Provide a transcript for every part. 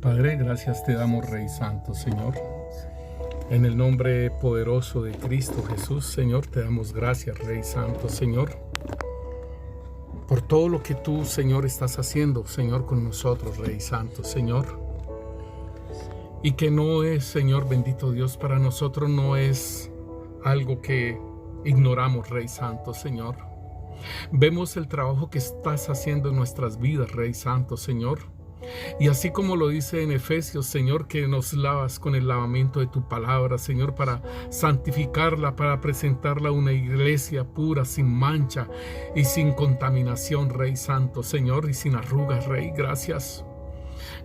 Padre, gracias te damos, Rey Santo, Señor. En el nombre poderoso de Cristo Jesús, Señor, te damos gracias, Rey Santo, Señor, por todo lo que tú, Señor, estás haciendo, Señor, con nosotros, Rey Santo, Señor. Y que no es, Señor, bendito Dios, para nosotros no es algo que ignoramos, Rey Santo, Señor. Vemos el trabajo que estás haciendo en nuestras vidas, Rey Santo, Señor. Y así como lo dice en Efesios, Señor, que nos lavas con el lavamiento de tu palabra, Señor, para santificarla, para presentarla a una iglesia pura, sin mancha y sin contaminación, Rey Santo, Señor, y sin arrugas, Rey. Gracias.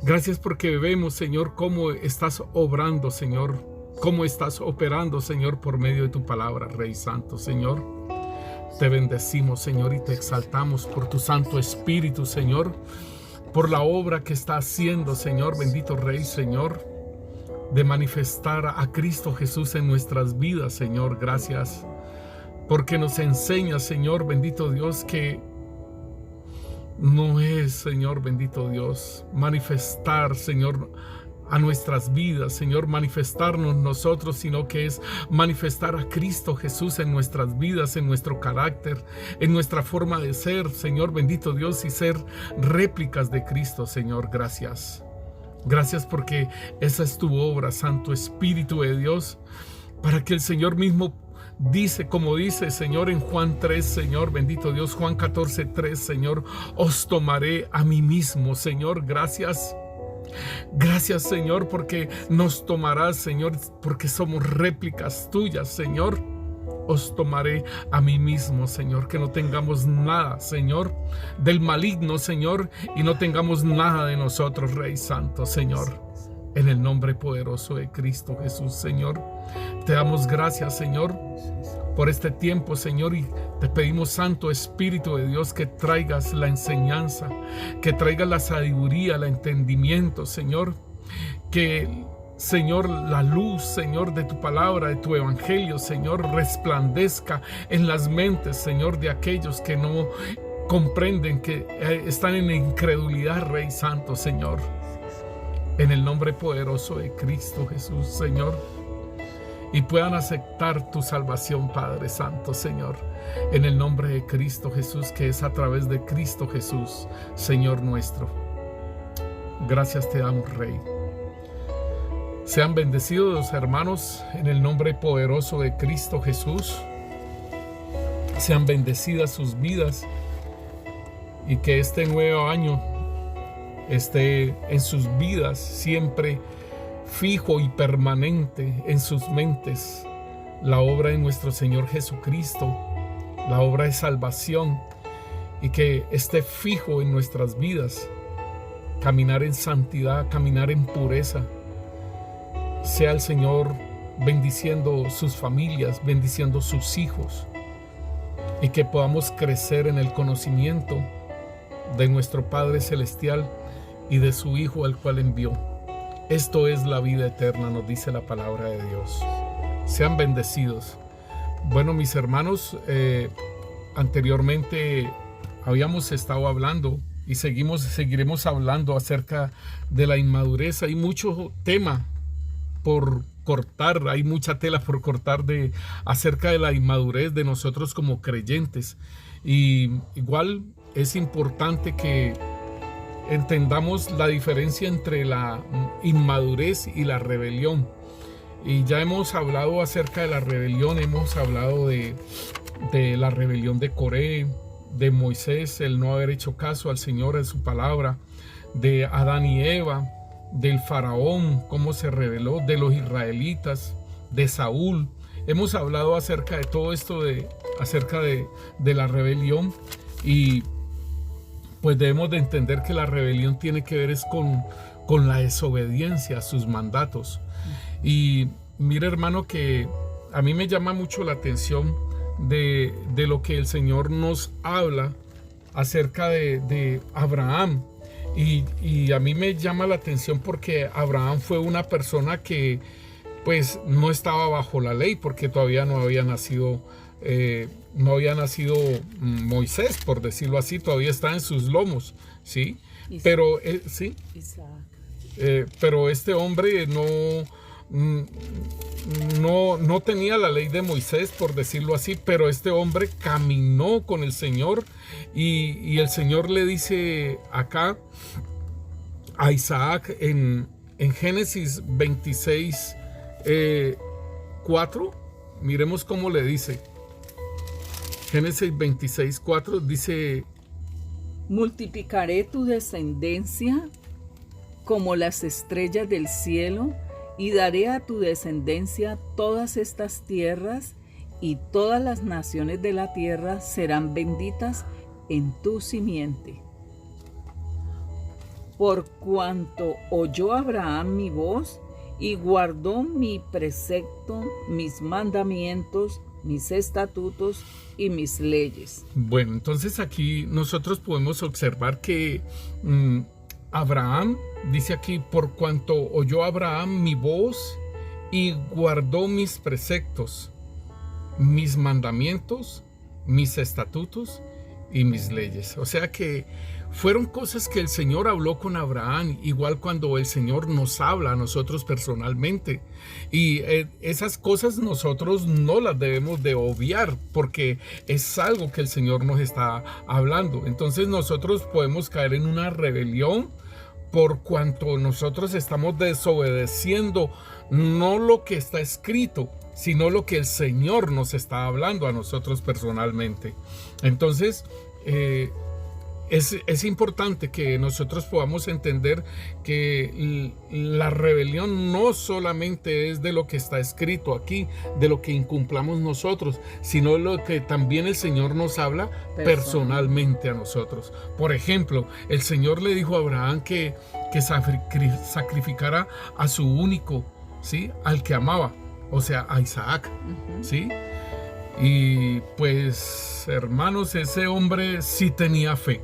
Gracias porque vemos, Señor, cómo estás obrando, Señor, cómo estás operando, Señor, por medio de tu palabra, Rey Santo, Señor. Te bendecimos, Señor, y te exaltamos por tu Santo Espíritu, Señor, por la obra que está haciendo, Señor, bendito Rey, Señor, de manifestar a Cristo Jesús en nuestras vidas, Señor. Gracias, porque nos enseña, Señor, bendito Dios, que no es, Señor, bendito Dios, manifestar, Señor, a nuestras vidas, Señor, manifestarnos nosotros, sino que es manifestar a Cristo Jesús en nuestras vidas, en nuestro carácter, en nuestra forma de ser, Señor, bendito Dios, y ser réplicas de Cristo, Señor. Gracias. Gracias porque esa es tu obra, Santo Espíritu de Dios, para que el Señor mismo dice, como dice, Señor, en Juan 3, Señor, bendito Dios, Juan 14, 3, Señor, os tomaré a mí mismo, Señor. Gracias. Gracias, Señor, porque nos tomarás, Señor, porque somos réplicas tuyas, Señor. Os tomaré a mí mismo, Señor, que no tengamos nada, Señor, del maligno, Señor, y no tengamos nada de nosotros, Rey Santo, Señor. En el nombre poderoso de Cristo Jesús, Señor, te damos gracias, Señor, por este tiempo, Señor, y te pedimos, Santo Espíritu de Dios, que traigas la enseñanza, que traigas la sabiduría, el entendimiento, Señor, que, Señor, la luz, Señor, de tu palabra, de tu evangelio, Señor, resplandezca en las mentes, Señor, de aquellos que no comprenden, que están en incredulidad, Rey Santo, Señor. En el nombre poderoso de Cristo Jesús, Señor, y puedan aceptar tu salvación, Padre Santo, Señor, en el nombre de Cristo Jesús, que es a través de Cristo Jesús, Señor nuestro. Gracias te damos, Rey. Sean bendecidos los hermanos en el nombre poderoso de Cristo Jesús. Sean bendecidas sus vidas y que este nuevo año esté en sus vidas siempre fijo y permanente en sus mentes la obra de nuestro Señor Jesucristo, la obra de salvación, y que esté fijo en nuestras vidas caminar en santidad, caminar en pureza. Sea el Señor bendiciendo sus familias, bendiciendo sus hijos, y que podamos crecer en el conocimiento de nuestro Padre Celestial y de su Hijo al cual envió. Esto es la vida eterna, nos dice la palabra de Dios. Sean bendecidos. Bueno, mis hermanos, anteriormente habíamos estado hablando y seguiremos hablando acerca de la inmadurez. Hay mucho tema por cortar, hay mucha tela por cortar acerca de la inmadurez de nosotros como creyentes. Y igual es importante que entendamos la diferencia entre la inmadurez y la rebelión. Y ya hemos hablado acerca de la rebelión, hemos hablado de la rebelión de Coré, de Moisés, el no haber hecho caso al Señor en su palabra, de Adán y Eva, del faraón, cómo se rebeló, de los israelitas, de Saúl. Hemos hablado acerca de todo esto, acerca de la rebelión, y pues debemos de entender que la rebelión tiene que ver con la desobediencia a sus mandatos. Y mire, hermano, que a mí me llama mucho la atención de lo que el Señor nos habla acerca de Abraham. Y a mí me llama la atención porque Abraham fue una persona que pues no estaba bajo la ley, porque todavía no había nacido Moisés, por decirlo así, todavía está en sus lomos, ¿sí? Isaac. Pero sí. pero este hombre no tenía la ley de Moisés, por decirlo así, pero este hombre caminó con el Señor y el Señor le dice acá a Isaac en Génesis 26, 4, miremos cómo le dice. Génesis 26, 4 dice: multiplicaré tu descendencia como las estrellas del cielo, y daré a tu descendencia todas estas tierras, y todas las naciones de la tierra serán benditas en tu simiente. Por cuanto oyó Abraham mi voz, y guardó mi precepto, mis mandamientos, mis estatutos y mis leyes. Bueno, entonces aquí nosotros podemos observar que Abraham, dice aquí, por cuanto oyó Abraham mi voz y guardó mis preceptos, mis mandamientos, mis estatutos y mis leyes. O sea que fueron cosas que el Señor habló con Abraham, igual cuando el Señor nos habla a nosotros personalmente. Y esas cosas nosotros no las debemos de obviar, porque es algo que el Señor nos está hablando. Entonces nosotros podemos caer en una rebelión por cuanto nosotros estamos desobedeciendo no lo que está escrito, sino lo que el Señor nos está hablando a nosotros personalmente. Entonces, es importante que nosotros podamos entender que la rebelión no solamente es de lo que está escrito aquí, de lo que incumplamos nosotros, sino lo que también el Señor nos habla personalmente a nosotros. Por ejemplo, el Señor le dijo a Abraham que sacrificara a su único, ¿sí?, al que amaba, o sea, a Isaac, ¿sí? Y pues, hermanos, ese hombre sí tenía fe.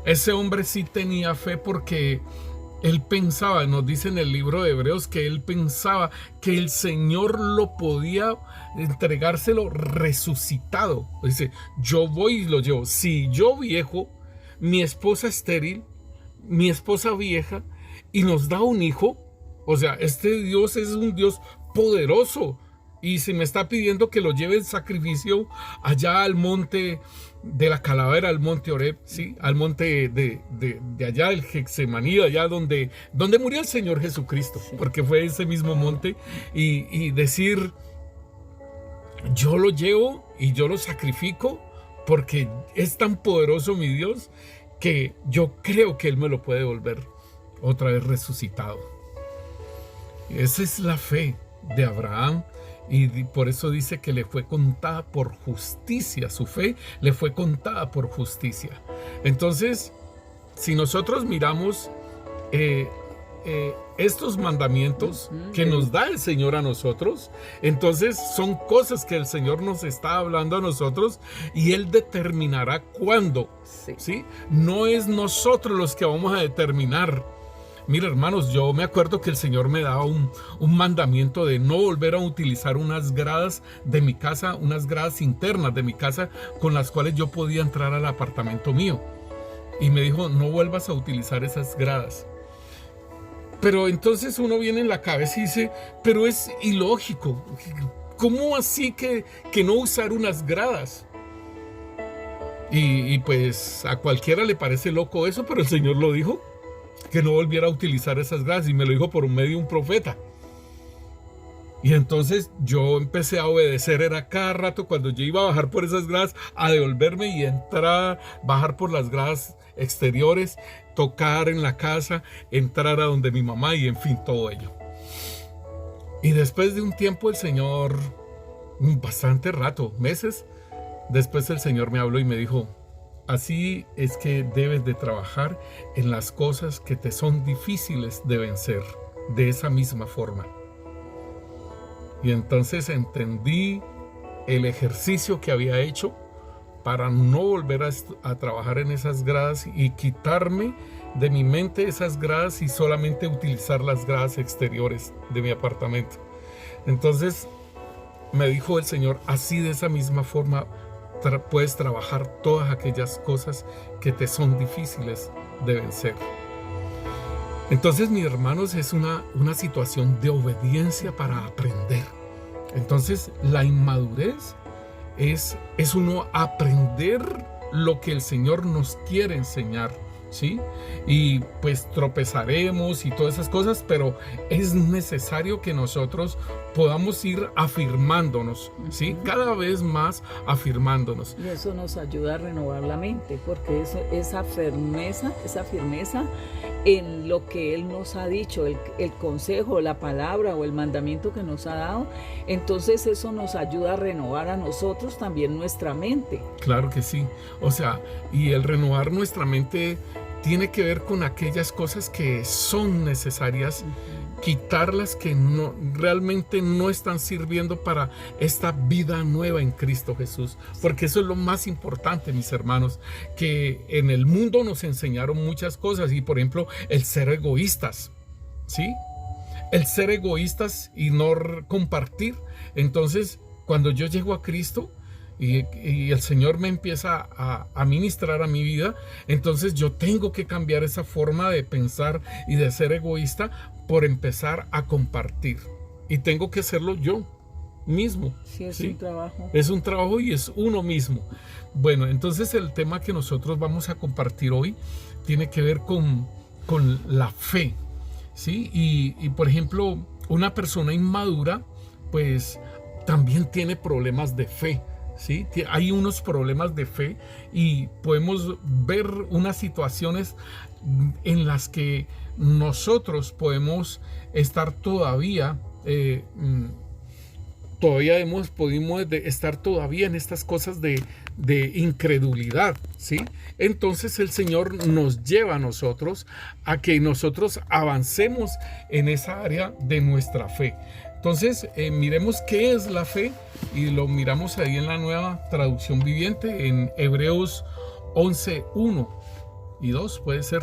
Ese hombre sí tenía fe porque él pensaba, nos dice en el libro de Hebreos, que él pensaba que el Señor lo podía entregárselo resucitado. Dice, yo voy y lo llevo. Si yo viejo, mi esposa estéril, mi esposa vieja, y nos da un hijo, o sea, este Dios es un Dios poderoso. Y se me está pidiendo que lo lleve en sacrificio allá al monte de la Calavera, al monte Oreb, ¿sí? Al monte de allá, el Getsemaní, allá donde murió el Señor Jesucristo, porque fue ese mismo monte, y decir, yo lo llevo y yo lo sacrifico, porque es tan poderoso mi Dios, que yo creo que Él me lo puede volver otra vez resucitado. Esa es la fe de Abraham. Y por eso dice que le fue contada por justicia, su fe le fue contada por justicia. Entonces, si nosotros miramos estos mandamientos que nos da el Señor a nosotros, entonces son cosas que el Señor nos está hablando a nosotros y Él determinará cuándo, ¿sí? No es nosotros los que vamos a determinar. Mira, hermanos, yo me acuerdo que el Señor me daba un mandamiento de no volver a utilizar unas gradas de mi casa, unas gradas internas de mi casa con las cuales yo podía entrar al apartamento mío. Y me dijo, no vuelvas a utilizar esas gradas. Pero entonces uno viene en la cabeza y dice, pero es ilógico. ¿Cómo así que no usar unas gradas? Y pues a cualquiera le parece loco eso, pero el Señor lo dijo, que no volviera a utilizar esas gradas, y me lo dijo por medio de un profeta. Y entonces yo empecé a obedecer, era cada rato cuando yo iba a bajar por esas gradas, a devolverme y entrar, bajar por las gradas exteriores, tocar en la casa, entrar a donde mi mamá y en fin, todo ello. Y después de un tiempo el Señor, bastante rato, meses, después el Señor me habló y me dijo, así es que debes de trabajar en las cosas que te son difíciles de vencer, de esa misma forma. Y entonces entendí el ejercicio que había hecho para no volver a trabajar en esas gradas y quitarme de mi mente esas gradas y solamente utilizar las gradas exteriores de mi apartamento. Entonces me dijo el Señor, así de esa misma forma puedes trabajar todas aquellas cosas que te son difíciles de vencer. Entonces, mis hermanos, es una situación de obediencia para aprender. Entonces, la inmadurez es uno aprender lo que el Señor nos quiere enseñar, ¿sí? Y pues tropezaremos y todas esas cosas, pero es necesario que nosotros podamos ir afirmándonos, ¿sí? Cada vez más afirmándonos. Y eso nos ayuda a renovar la mente, porque esa firmeza en lo que Él nos ha dicho, el consejo, la palabra o el mandamiento que nos ha dado, entonces eso nos ayuda a renovar a nosotros también nuestra mente. Claro que sí. O sea, y el renovar nuestra mente tiene que ver con aquellas cosas que son necesarias, quitarlas que realmente no están sirviendo para esta vida nueva en Cristo Jesús. Porque eso es lo más importante, mis hermanos, que en el mundo nos enseñaron muchas cosas y, por ejemplo, el ser egoístas, ¿sí? El ser egoístas y no compartir. Entonces, cuando yo llego a Cristo, y el Señor me empieza a ministrar a mi vida, entonces yo tengo que cambiar esa forma de pensar y de ser egoísta por empezar a compartir. Y tengo que hacerlo yo mismo. Sí, es un trabajo. Es un trabajo y es uno mismo. Bueno, entonces el tema que nosotros vamos a compartir hoy tiene que ver con la fe, ¿sí? Y por ejemplo, una persona inmadura, pues también tiene problemas de fe. ¿Sí? Hay unos problemas de fe y podemos ver unas situaciones en las que nosotros podemos estar todavía pudimos estar todavía en estas cosas de incredulidad, ¿sí? Entonces el Señor nos lleva a nosotros a que nosotros avancemos en esa área de nuestra fe. Entonces, miremos qué es la fe y lo miramos ahí en la Nueva Traducción Viviente, en Hebreos 11, 1 y 2, puede ser.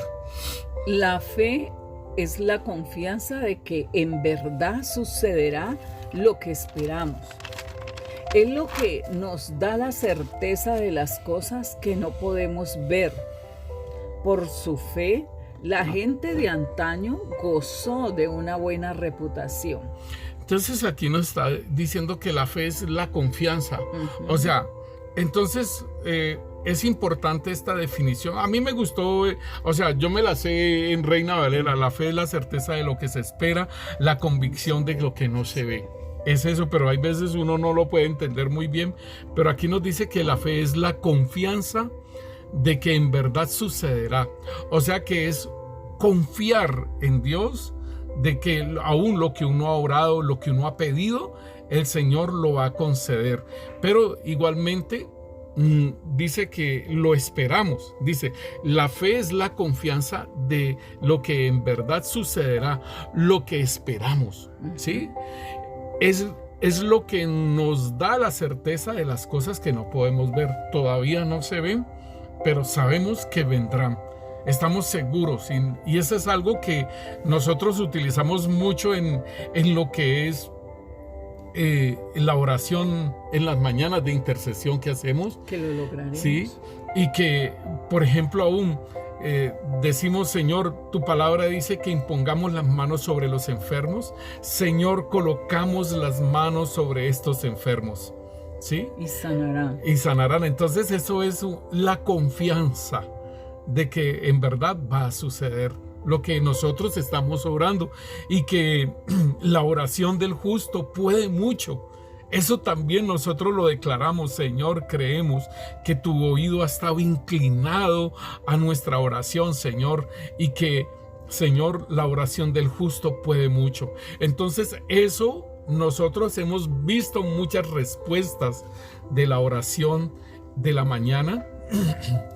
La fe es la confianza de que en verdad sucederá lo que esperamos. Es lo que nos da la certeza de las cosas que no podemos ver. Por su fe, la gente de antaño gozó de una buena reputación. Entonces aquí nos está diciendo que la fe es la confianza. O sea, entonces es importante esta definición. A mí me gustó, o sea, yo me la sé en Reina Valera. La fe es la certeza de lo que se espera, la convicción de lo que no se ve. Es eso, pero hay veces uno no lo puede entender muy bien. Pero aquí nos dice que la fe es la confianza de que en verdad sucederá. O sea que es confiar en Dios, de que aún lo que uno ha orado, lo que uno ha pedido, el Señor lo va a conceder. Pero igualmente dice que lo esperamos. Dice, la fe es la confianza de lo que en verdad sucederá, lo que esperamos, ¿sí? Es lo que nos da la certeza de las cosas que no podemos ver. Todavía no se ven, pero sabemos que vendrán. Estamos seguros y eso es algo que nosotros utilizamos mucho en lo que es la oración en las mañanas de intercesión que hacemos. Que lo lograremos. Sí, y que, por ejemplo, aún decimos, Señor, tu palabra dice que impongamos las manos sobre los enfermos. Señor, colocamos las manos sobre estos enfermos, ¿sí? Y sanarán. Y sanarán. Entonces eso es la confianza de que en verdad va a suceder lo que nosotros estamos orando y que la oración del justo puede mucho. Eso también nosotros lo declaramos, Señor, creemos que tu oído ha estado inclinado a nuestra oración, Señor, y que, Señor, la oración del justo puede mucho. Entonces eso nosotros hemos visto muchas respuestas de la oración de la mañana,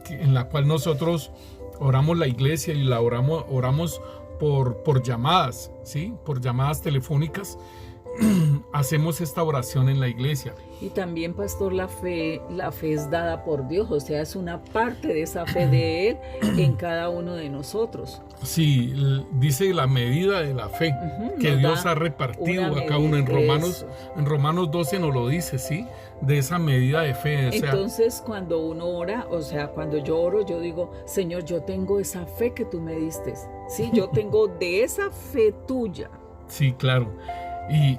en la cual nosotros oramos la iglesia y la oramos por llamadas, ¿sí? Por llamadas telefónicas, hacemos esta oración en la iglesia. Y también, pastor, la fe es dada por Dios, o sea, es una parte de esa fe de Él en cada uno de nosotros. Sí, dice la medida de la fe que Dios ha repartido a cada uno. En Romanos 12 nos lo dice, ¿sí? De esa medida de fe. Entonces, cuando uno ora, o sea, cuando yo oro, yo digo, Señor, yo tengo esa fe que tú me diste, ¿sí? Yo tengo de esa fe tuya. Sí, claro. Y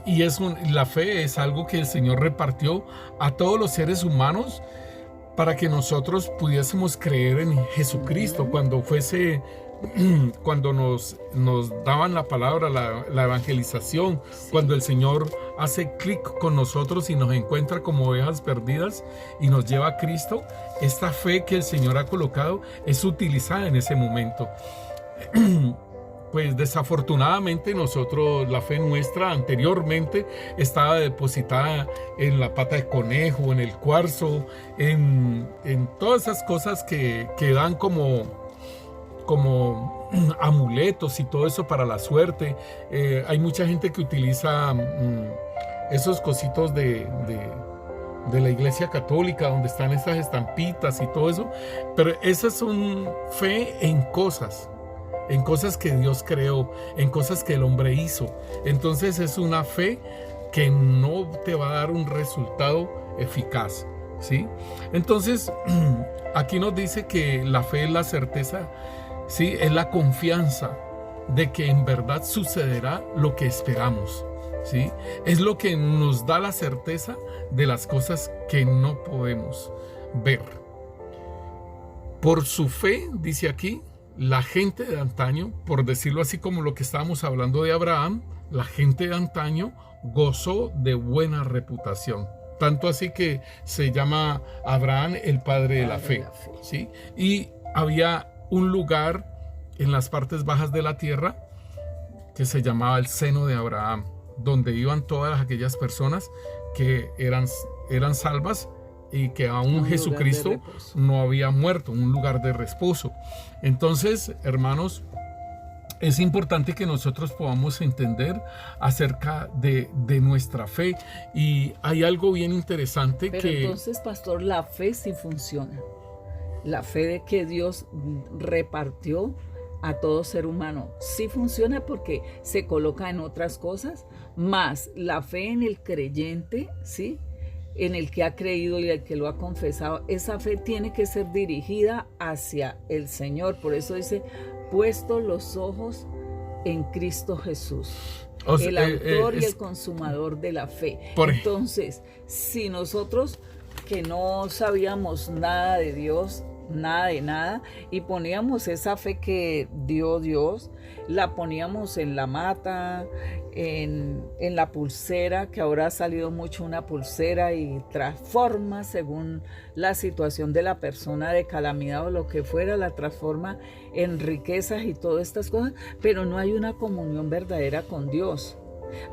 la fe es algo que el Señor repartió a todos los seres humanos para que nosotros pudiésemos creer en Jesucristo. Cuando nos daban la palabra, la evangelización, cuando el Señor hace clic con nosotros y nos encuentra como ovejas perdidas y nos lleva a Cristo, esta fe que el Señor ha colocado es utilizada en ese momento. Pues desafortunadamente nosotros, la fe nuestra anteriormente estaba depositada en la pata de conejo, en el cuarzo, en todas esas cosas que dan como amuletos y todo eso para la suerte. Hay mucha gente que utiliza esos cositos de la iglesia católica donde están esas estampitas y todo eso, pero esas son fe en cosas que Dios creó, en cosas que el hombre hizo. Entonces es una fe que no te va a dar un resultado eficaz, ¿sí? Entonces aquí nos dice que la fe es la certeza, ¿sí? Es la confianza de que en verdad sucederá lo que esperamos, ¿sí? Es lo que nos da la certeza de las cosas que no podemos ver. Por su fe, dice aquí, la gente de antaño, por decirlo así como lo que estábamos hablando de Abraham, la gente de antaño gozó de buena reputación. Tanto así que se llama Abraham el padre de la fe, ¿sí? Y había un lugar en las partes bajas de la tierra que se llamaba el seno de Abraham, donde iban todas aquellas personas que eran salvas y que aún Jesucristo no había muerto, un lugar de reposo. Entonces, hermanos, es importante que nosotros podamos entender acerca de nuestra fe. Y hay algo bien interesante. Pero entonces, pastor, la fe sí funciona. La fe de que Dios repartió a todo ser humano sí funciona porque se coloca en otras cosas, más la fe en el creyente, ¿sí?, en el que ha creído y el que lo ha confesado, esa fe tiene que ser dirigida hacia el Señor. Por eso dice, puesto los ojos en Cristo Jesús, el autor y el consumador de la fe. Entonces, si nosotros que no sabíamos nada de Dios, nada de nada, y poníamos esa fe que dio Dios, la poníamos en la mata, en la pulsera, que ahora ha salido mucho una pulsera y transforma según la situación de la persona de calamidad o lo que fuera, la transforma en riquezas y todas estas cosas, pero no hay una comunión verdadera con Dios.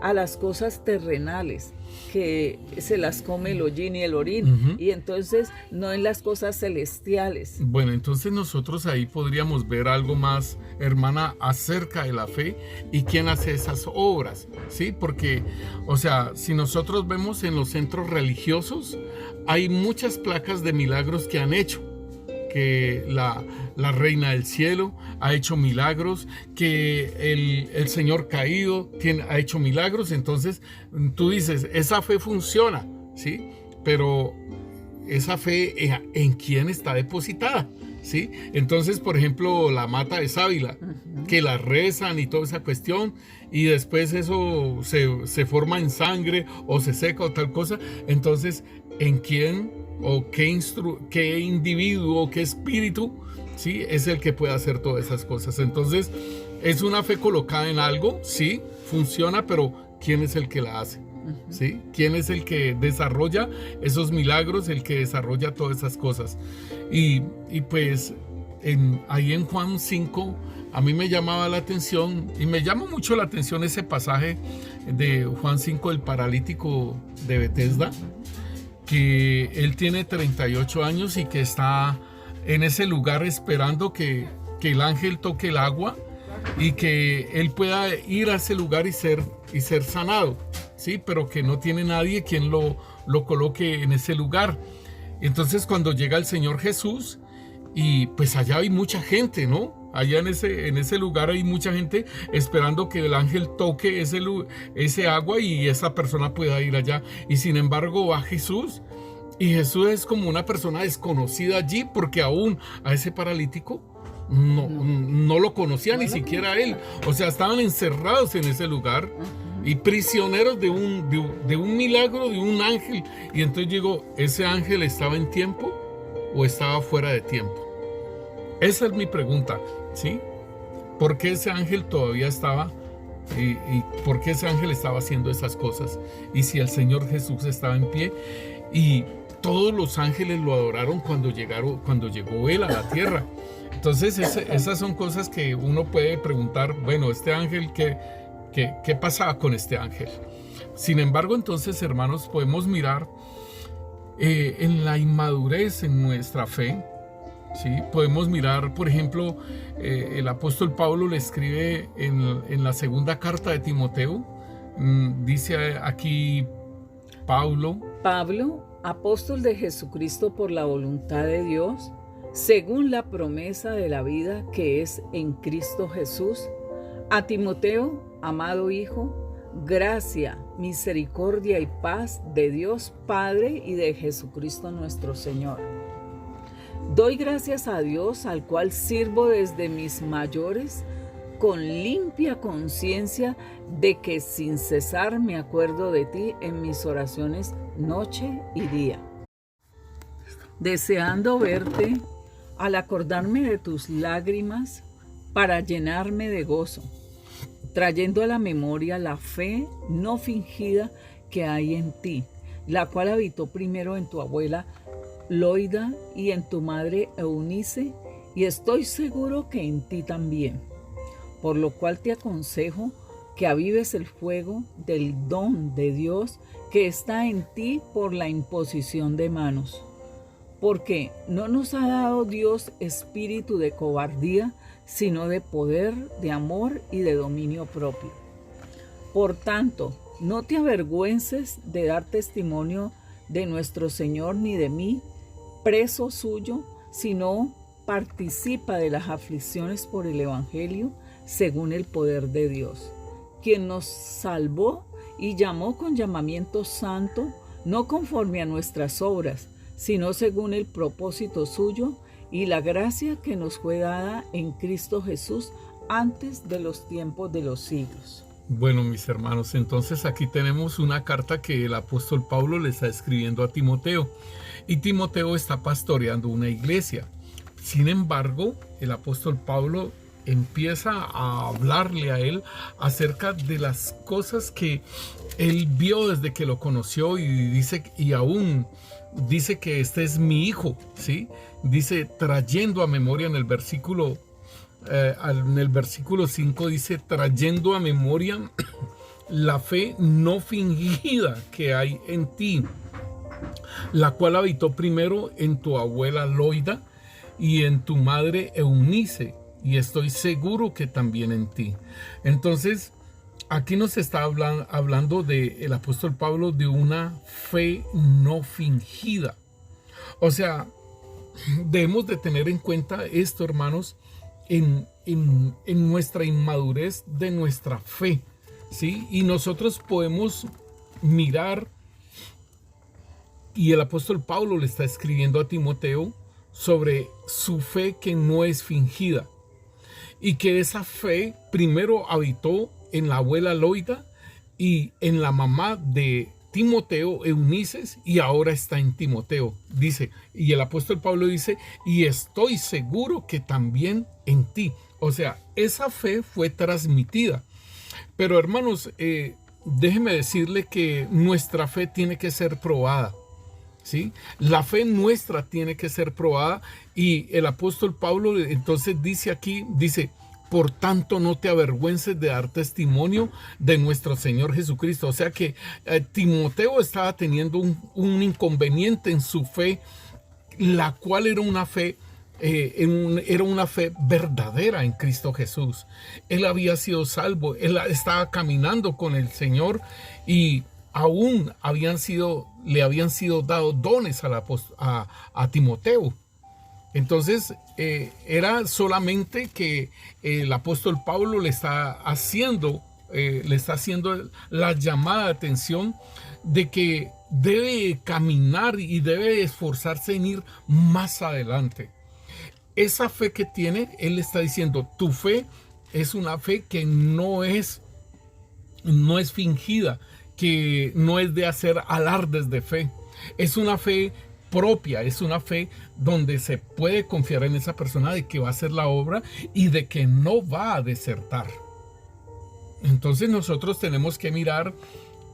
A las cosas terrenales que se las come el hollín y el orín, y entonces no en las cosas celestiales. Bueno, entonces nosotros ahí podríamos ver algo más, hermana, acerca de la fe y quién hace esas obras, ¿sí? Porque, o sea, si nosotros vemos en los centros religiosos, hay muchas placas de milagros que han hecho, que la reina del cielo ha hecho milagros, que el Señor caído ha hecho milagros. Entonces tú dices, esa fe funciona, ¿sí? Pero esa fe, ¿en quién está depositada? ¿Sí? Entonces, por ejemplo, la mata de sábila, que la rezan y toda esa cuestión, y después eso se forma en sangre o se seca o tal cosa. Entonces, ¿en quién o qué individuo, qué espíritu, ¿sí?, es el que puede hacer todas esas cosas? Entonces, es una fe colocada en algo, sí, funciona, pero ¿quién es el que la hace? ¿Sí? ¿Quién es el que desarrolla esos milagros, el que desarrolla todas esas cosas? Y pues ahí en Juan 5 a mí me llamaba la atención, y me llama mucho la atención ese pasaje de Juan 5 del paralítico de Betesda, que él tiene 38 años y que está en ese lugar esperando que el ángel toque el agua, y que él pueda ir a ese lugar y ser sanado, ¿sí? Pero que no tiene nadie quien lo coloque en ese lugar. Entonces cuando llega el Señor Jesús, y pues allá hay mucha gente, ¿no? Allá en ese lugar hay mucha gente esperando que el ángel toque ese agua y esa persona pueda ir allá. Y sin embargo va Jesús, y Jesús es como una persona desconocida allí, porque aún a ese paralítico no lo conocía, ni siquiera él. O sea, estaban encerrados en ese lugar y prisioneros de un milagro, de un ángel. Y entonces digo, ¿ese ángel estaba en tiempo o estaba fuera de tiempo? Esa es mi pregunta, ¿sí? ¿Por qué ese ángel todavía estaba y por qué ese ángel estaba haciendo esas cosas? Y si el Señor Jesús estaba en pie, y todos los ángeles lo adoraron cuando llegó él a la tierra. Entonces esas son cosas que uno puede preguntar, bueno, este ángel, ¿qué pasaba con este ángel? Sin embargo, entonces, hermanos, podemos mirar en la inmadurez en nuestra fe, ¿sí? Podemos mirar, por ejemplo, el apóstol Pablo le escribe en la segunda carta de Timoteo, dice aquí Pablo, apóstol de Jesucristo por la voluntad de Dios, según la promesa de la vida que es en Cristo Jesús, a Timoteo, amado hijo, gracia, misericordia y paz de Dios Padre y de Jesucristo nuestro Señor. Doy gracias a Dios, al cual sirvo desde mis mayores, con limpia conciencia de que sin cesar me acuerdo de ti en mis oraciones noche y día, deseando verte al acordarme de tus lágrimas para llenarme de gozo, trayendo a la memoria la fe no fingida que hay en ti, la cual habitó primero en tu abuela Loida y en tu madre Eunice, y estoy seguro que en ti también. Por lo cual te aconsejo que avives el fuego del don de Dios que está en ti por la imposición de manos. Porque no nos ha dado Dios espíritu de cobardía, sino de poder, de amor y de dominio propio. Por tanto, no te avergüences de dar testimonio de nuestro Señor ni de mí, preso suyo, sino participa de las aflicciones por el Evangelio según el poder de Dios, quien nos salvó y llamó con llamamiento santo, no conforme a nuestras obras, sino según el propósito suyo y la gracia que nos fue dada en Cristo Jesús antes de los tiempos de los siglos. Bueno, mis hermanos, entonces aquí tenemos una carta que el apóstol Pablo le está escribiendo a Timoteo, y Timoteo está pastoreando una iglesia. Sin embargo, el apóstol Pablo empieza a hablarle a él acerca de las cosas que él vio desde que lo conoció, y aún dice que este es mi hijo, ¿sí? Dice, trayendo a memoria en el versículo 5, dice, trayendo a memoria la fe no fingida que hay en ti, la cual habitó primero en tu abuela Loida y en tu madre Eunice, y estoy seguro que también en ti. Entonces, aquí nos está hablando el apóstol Pablo de una fe no fingida. O sea, debemos de tener en cuenta esto, hermanos, en nuestra inmadurez de nuestra fe, ¿sí? Y nosotros podemos mirar, y el apóstol Pablo le está escribiendo a Timoteo sobre su fe que no es fingida, y que esa fe primero habitó en la abuela Loida y en la mamá de Timoteo, Eunice, y ahora está en Timoteo. Dice, y el apóstol Pablo dice, y estoy seguro que también en ti. O sea, esa fe fue transmitida. Pero hermanos, déjeme decirle que nuestra fe tiene que ser probada, ¿sí? La fe nuestra tiene que ser probada, y el apóstol Pablo entonces dice aquí, dice, por tanto no te avergüences de dar testimonio de nuestro Señor Jesucristo. O sea que Timoteo estaba teniendo un inconveniente en su fe, la cual era una fe era una fe verdadera en Cristo Jesús. Él había sido salvo, él estaba caminando con el Señor y aún le habían sido dados dones a Timoteo. Entonces era solamente que el apóstol Pablo le está haciendo la llamada de atención de que debe caminar y debe esforzarse en ir más adelante. Esa fe que tiene, él le está diciendo, tu fe es una fe que no es fingida, que no es de hacer alardes de fe. Es una fe propia, es una fe donde se puede confiar en esa persona de que va a hacer la obra y de que no va a desertar. Entonces nosotros tenemos que mirar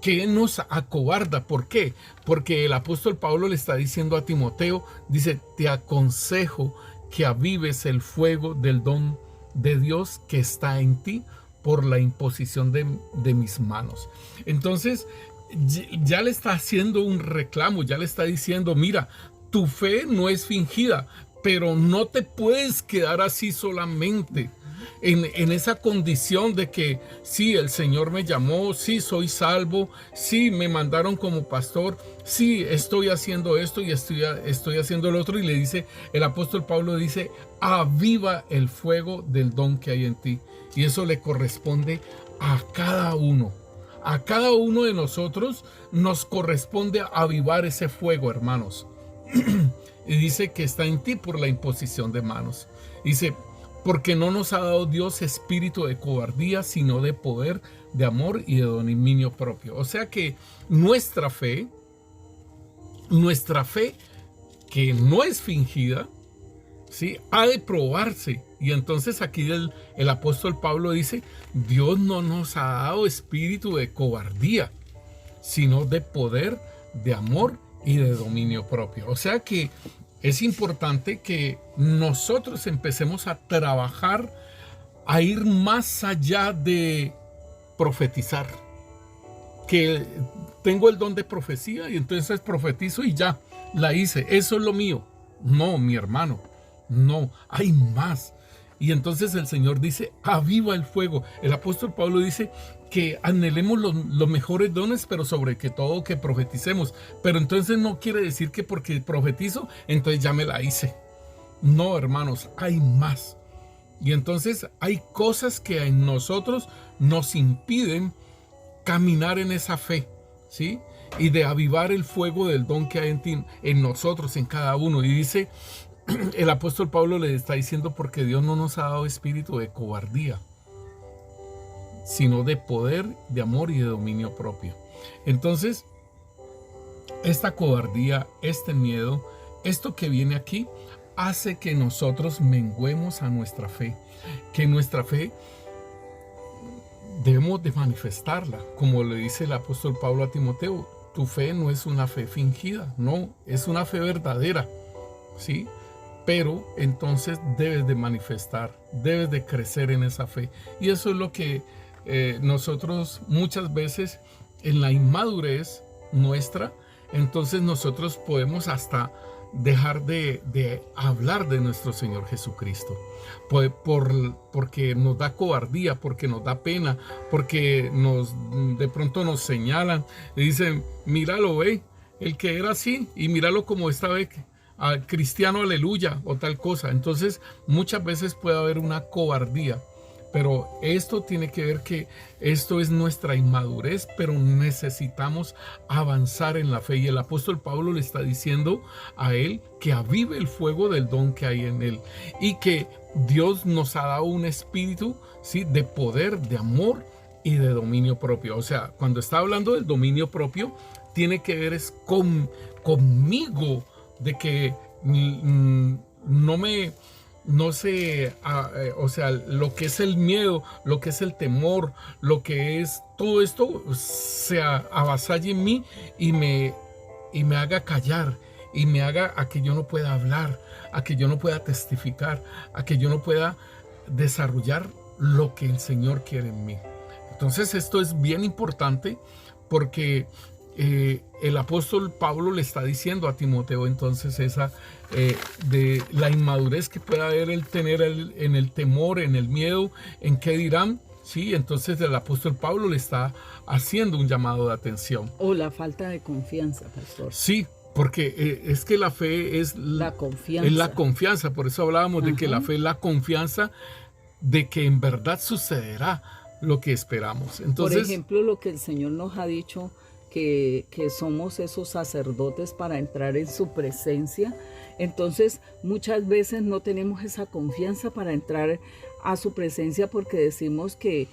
qué nos acobarda. ¿Por qué? Porque el apóstol Pablo le está diciendo a Timoteo, dice, te aconsejo que avives el fuego del don de Dios que está en ti por la imposición de mis manos. Entonces ya le está haciendo un reclamo, ya le está diciendo, mira, tu fe no es fingida, pero no te puedes quedar así solamente en esa condición de que sí, el Señor me llamó, sí, soy salvo, sí, me mandaron como pastor, sí, estoy haciendo esto y estoy haciendo lo otro. Y le dice, el apóstol Pablo dice, aviva el fuego del don que hay en ti. Y eso le corresponde a cada uno. A cada uno de nosotros nos corresponde avivar ese fuego, hermanos. Y dice que está en ti por la imposición de manos. Dice, porque no nos ha dado Dios espíritu de cobardía, sino de poder, de amor y de dominio propio. O sea que nuestra fe que no es fingida, ¿sí?, ha de probarse. Y entonces aquí el apóstol Pablo dice, Dios no nos ha dado espíritu de cobardía, sino de poder, de amor y de dominio propio. O sea que es importante que nosotros empecemos a trabajar, a ir más allá de profetizar. Que tengo el don de profecía y entonces profetizo y ya, la hice, eso es lo mío. No, mi hermano, no, hay más. Y entonces el Señor dice, aviva el fuego. El apóstol Pablo dice que anhelemos los mejores dones, pero sobre que todo que profeticemos. Pero entonces no quiere decir que porque profetizo, entonces ya me la hice. No, hermanos, hay más. Y entonces hay cosas que en nosotros nos impiden caminar en esa fe, ¿sí? Y de avivar el fuego del don que hay en nosotros, en cada uno. Y dice, el apóstol Pablo le está diciendo, porque Dios no nos ha dado espíritu de cobardía, sino de poder, de amor y de dominio propio. Entonces, esta cobardía, este miedo, esto que viene aquí, hace que nosotros menguemos a nuestra fe, que nuestra fe debemos de manifestarla, como le dice el apóstol Pablo a Timoteo, tu fe no es una fe fingida, no, es una fe verdadera, ¿sí? Pero entonces debes de manifestar, debes de crecer en esa fe. Y eso es lo que nosotros muchas veces en la inmadurez nuestra, entonces nosotros podemos hasta dejar de hablar de nuestro Señor Jesucristo, porque nos da cobardía, porque nos da pena, porque de pronto nos señalan y dicen, míralo, ve, el que era así, y míralo como esta vez, cristiano aleluya o tal cosa. Entonces muchas veces puede haber una cobardía, pero esto tiene que ver que esto es nuestra inmadurez, pero necesitamos avanzar en la fe. Y el apóstol Pablo le está diciendo a él que avive el fuego del don que hay en él y que Dios nos ha dado un espíritu, ¿sí?, de poder, de amor y de dominio propio. O sea, cuando está hablando del dominio propio, tiene que ver es conmigo, de que no sé, o sea, lo que es el miedo, lo que es el temor, lo que es todo esto se avasalle en mí y me haga callar y me haga a que yo no pueda hablar, a que yo no pueda testificar, a que yo no pueda desarrollar lo que el Señor quiere en mí. Entonces esto es bien importante porque el apóstol Pablo le está diciendo a Timoteo entonces esa de la inmadurez que puede haber el tener en el temor, en el miedo, en qué dirán. Sí, entonces el apóstol Pablo le está haciendo un llamado de atención. O la falta de confianza, pastor. Sí, porque es que la fe es la confianza. Es la confianza, por eso hablábamos de que la fe es la confianza de que en verdad sucederá lo que esperamos. Entonces, por ejemplo, lo que el Señor nos ha dicho, que somos esos sacerdotes para entrar en su presencia. Entonces, muchas veces no tenemos esa confianza para entrar a su presencia porque decimos que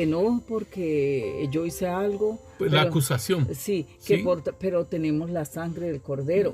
no, porque yo hice algo. Pues la acusación. Sí, ¿sí? Pero tenemos la sangre del Cordero.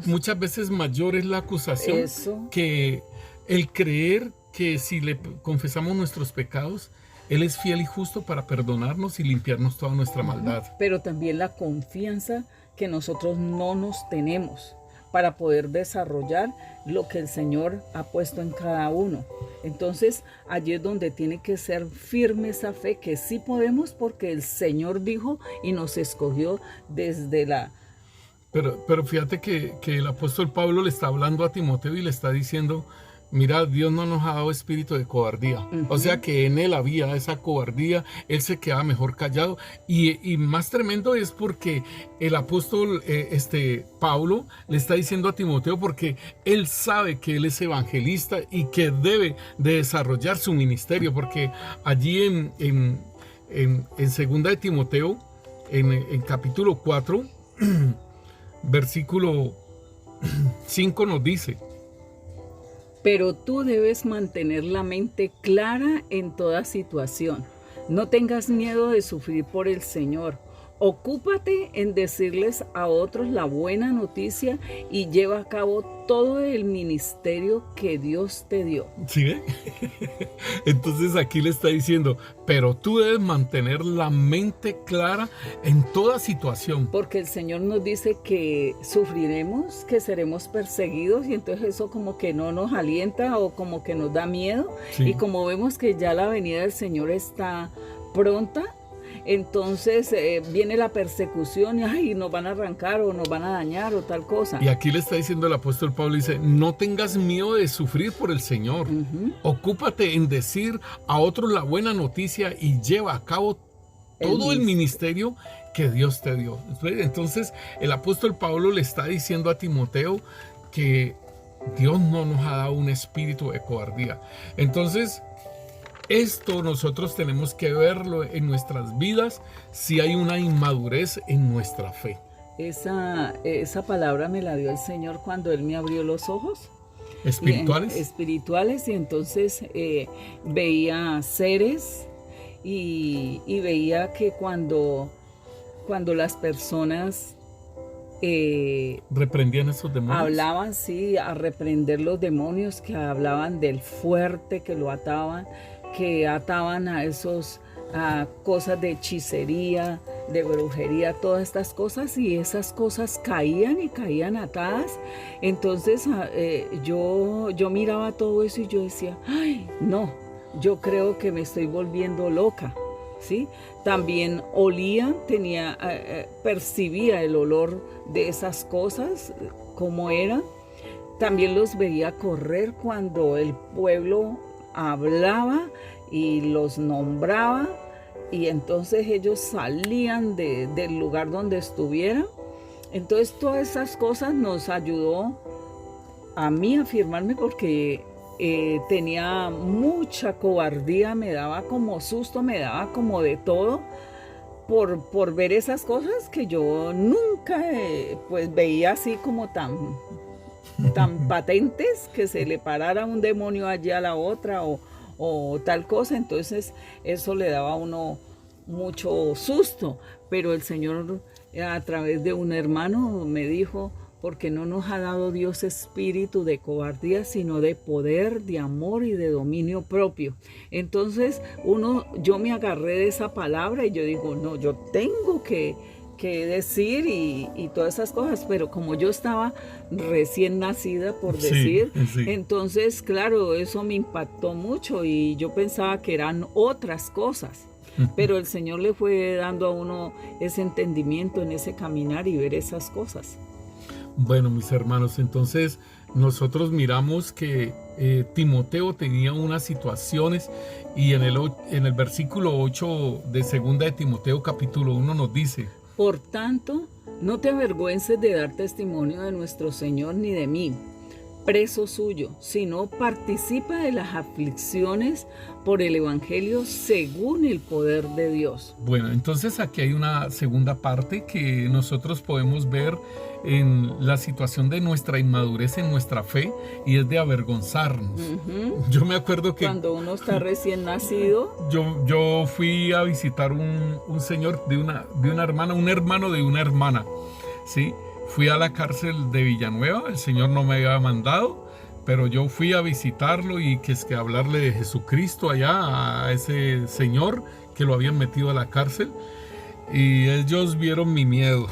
Muchas veces mayor es la acusación que el creer que si le confesamos nuestros pecados, Él es fiel y justo para perdonarnos y limpiarnos toda nuestra maldad. Pero también la confianza que nosotros no nos tenemos para poder desarrollar lo que el Señor ha puesto en cada uno. Entonces, allí es donde tiene que ser firme esa fe, que sí podemos porque el Señor dijo y nos escogió desde la... Pero fíjate que el apóstol Pablo le está hablando a Timoteo y le está diciendo, mira, Dios no nos ha dado espíritu de cobardía. O sea que en él había esa cobardía, él se quedaba mejor callado. Y más tremendo es porque el apóstol Pablo le está diciendo a Timoteo porque él sabe que él es evangelista y que debe de desarrollar su ministerio. Porque allí en segunda de Timoteo, en capítulo 4, versículo 5 nos dice: pero tú debes mantener la mente clara en toda situación. No tengas miedo de sufrir por el Señor. Ocúpate en decirles a otros la buena noticia y lleva a cabo todo el ministerio que Dios te dio. ¿Sí? Entonces aquí le está diciendo, pero tú debes mantener la mente clara en toda situación. Porque el Señor nos dice que sufriremos, que seremos perseguidos, y entonces eso como que no nos alienta o como que nos da miedo. Sí. Y como vemos que ya la venida del Señor está pronta, entonces viene la persecución y ay, nos van a arrancar o nos van a dañar o tal cosa. Y aquí le está diciendo el apóstol Pablo, dice, no tengas miedo de sufrir por el Señor. Ocúpate en decir a otros la buena noticia y lleva a cabo todo el ministerio que Dios te dio. Entonces el apóstol Pablo le está diciendo a Timoteo que Dios no nos ha dado un espíritu de cobardía. Entonces, esto nosotros tenemos que verlo en nuestras vidas si hay una inmadurez en nuestra fe. Esa palabra me la dio el Señor cuando Él me abrió los ojos. ¿Espirituales? Espirituales, y entonces veía seres y veía que cuando las personas reprendían esos demonios. Hablaban, sí, a reprender los demonios, que hablaban del fuerte, que lo ataban, que ataban a esos cosas de hechicería, de brujería, todas estas cosas, y esas cosas caían y caían atadas. Entonces yo miraba todo eso y yo decía, ay, no, yo creo que me estoy volviendo loca, ¿sí? También olía, percibía el olor de esas cosas, cómo eran. También los veía correr cuando el pueblo hablaba y los nombraba, y entonces ellos salían del lugar donde estuvieran. Entonces todas esas cosas nos ayudó a mí a afirmarme, porque tenía mucha cobardía, me daba como susto, me daba como de todo por ver esas cosas que yo nunca pues veía así como tan patentes, que se le parara un demonio allí a la otra o tal cosa. Entonces eso le daba a uno mucho susto, pero el Señor a través de un hermano me dijo, porque no nos ha dado Dios espíritu de cobardía, sino de poder, de amor y de dominio propio. Entonces yo me agarré de esa palabra y yo digo, no, yo tengo que decir y todas esas cosas, pero como yo estaba recién nacida, por decir, sí. Entonces, claro, eso me impactó mucho y yo pensaba que eran otras cosas. Pero el Señor le fue dando a uno ese entendimiento en ese caminar y ver esas cosas. Bueno, mis hermanos, entonces nosotros miramos que Timoteo tenía unas situaciones y en el versículo 8 de 2 de Timoteo capítulo 1 nos dice: Por tanto, no te avergüences de dar testimonio de nuestro Señor ni de mí, preso suyo, sino participa de las aflicciones por el Evangelio según el poder de Dios. Bueno, entonces aquí hay una segunda parte que nosotros podemos ver en la situación de nuestra inmadurez en nuestra fe, y es de avergonzarnos. Yo me acuerdo que cuando uno está recién nacido, yo fui a visitar un señor de una hermana, un hermano de una hermana, ¿sí? Fui a la cárcel de Villanueva, el Señor no me había mandado, pero yo fui a visitarlo y que hablarle de Jesucristo allá a ese señor que lo habían metido a la cárcel, y ellos vieron mi miedo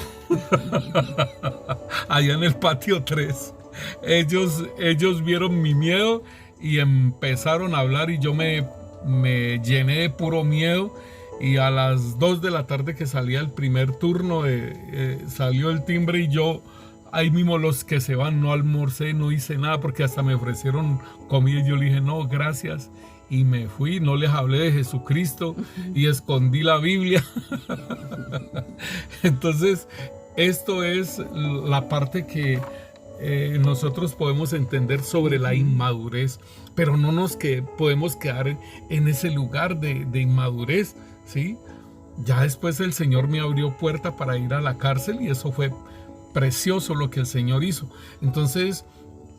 allá en el patio 3. Ellos vieron mi miedo y empezaron a hablar, y yo me llené de puro miedo. Y a las 2 de la tarde que salía el primer turno, salió el timbre, y yo ahí mismo, los que se van, no almorcé, no hice nada, porque hasta me ofrecieron comida y yo le dije no, gracias, y me fui. No les hablé de Jesucristo y escondí la Biblia. Entonces, esto es la parte que nosotros podemos entender sobre la inmadurez, pero no nos podemos quedar en ese lugar de inmadurez, ¿sí? Ya después el Señor me abrió puerta para ir a la cárcel, y eso fue precioso lo que el Señor hizo. Entonces,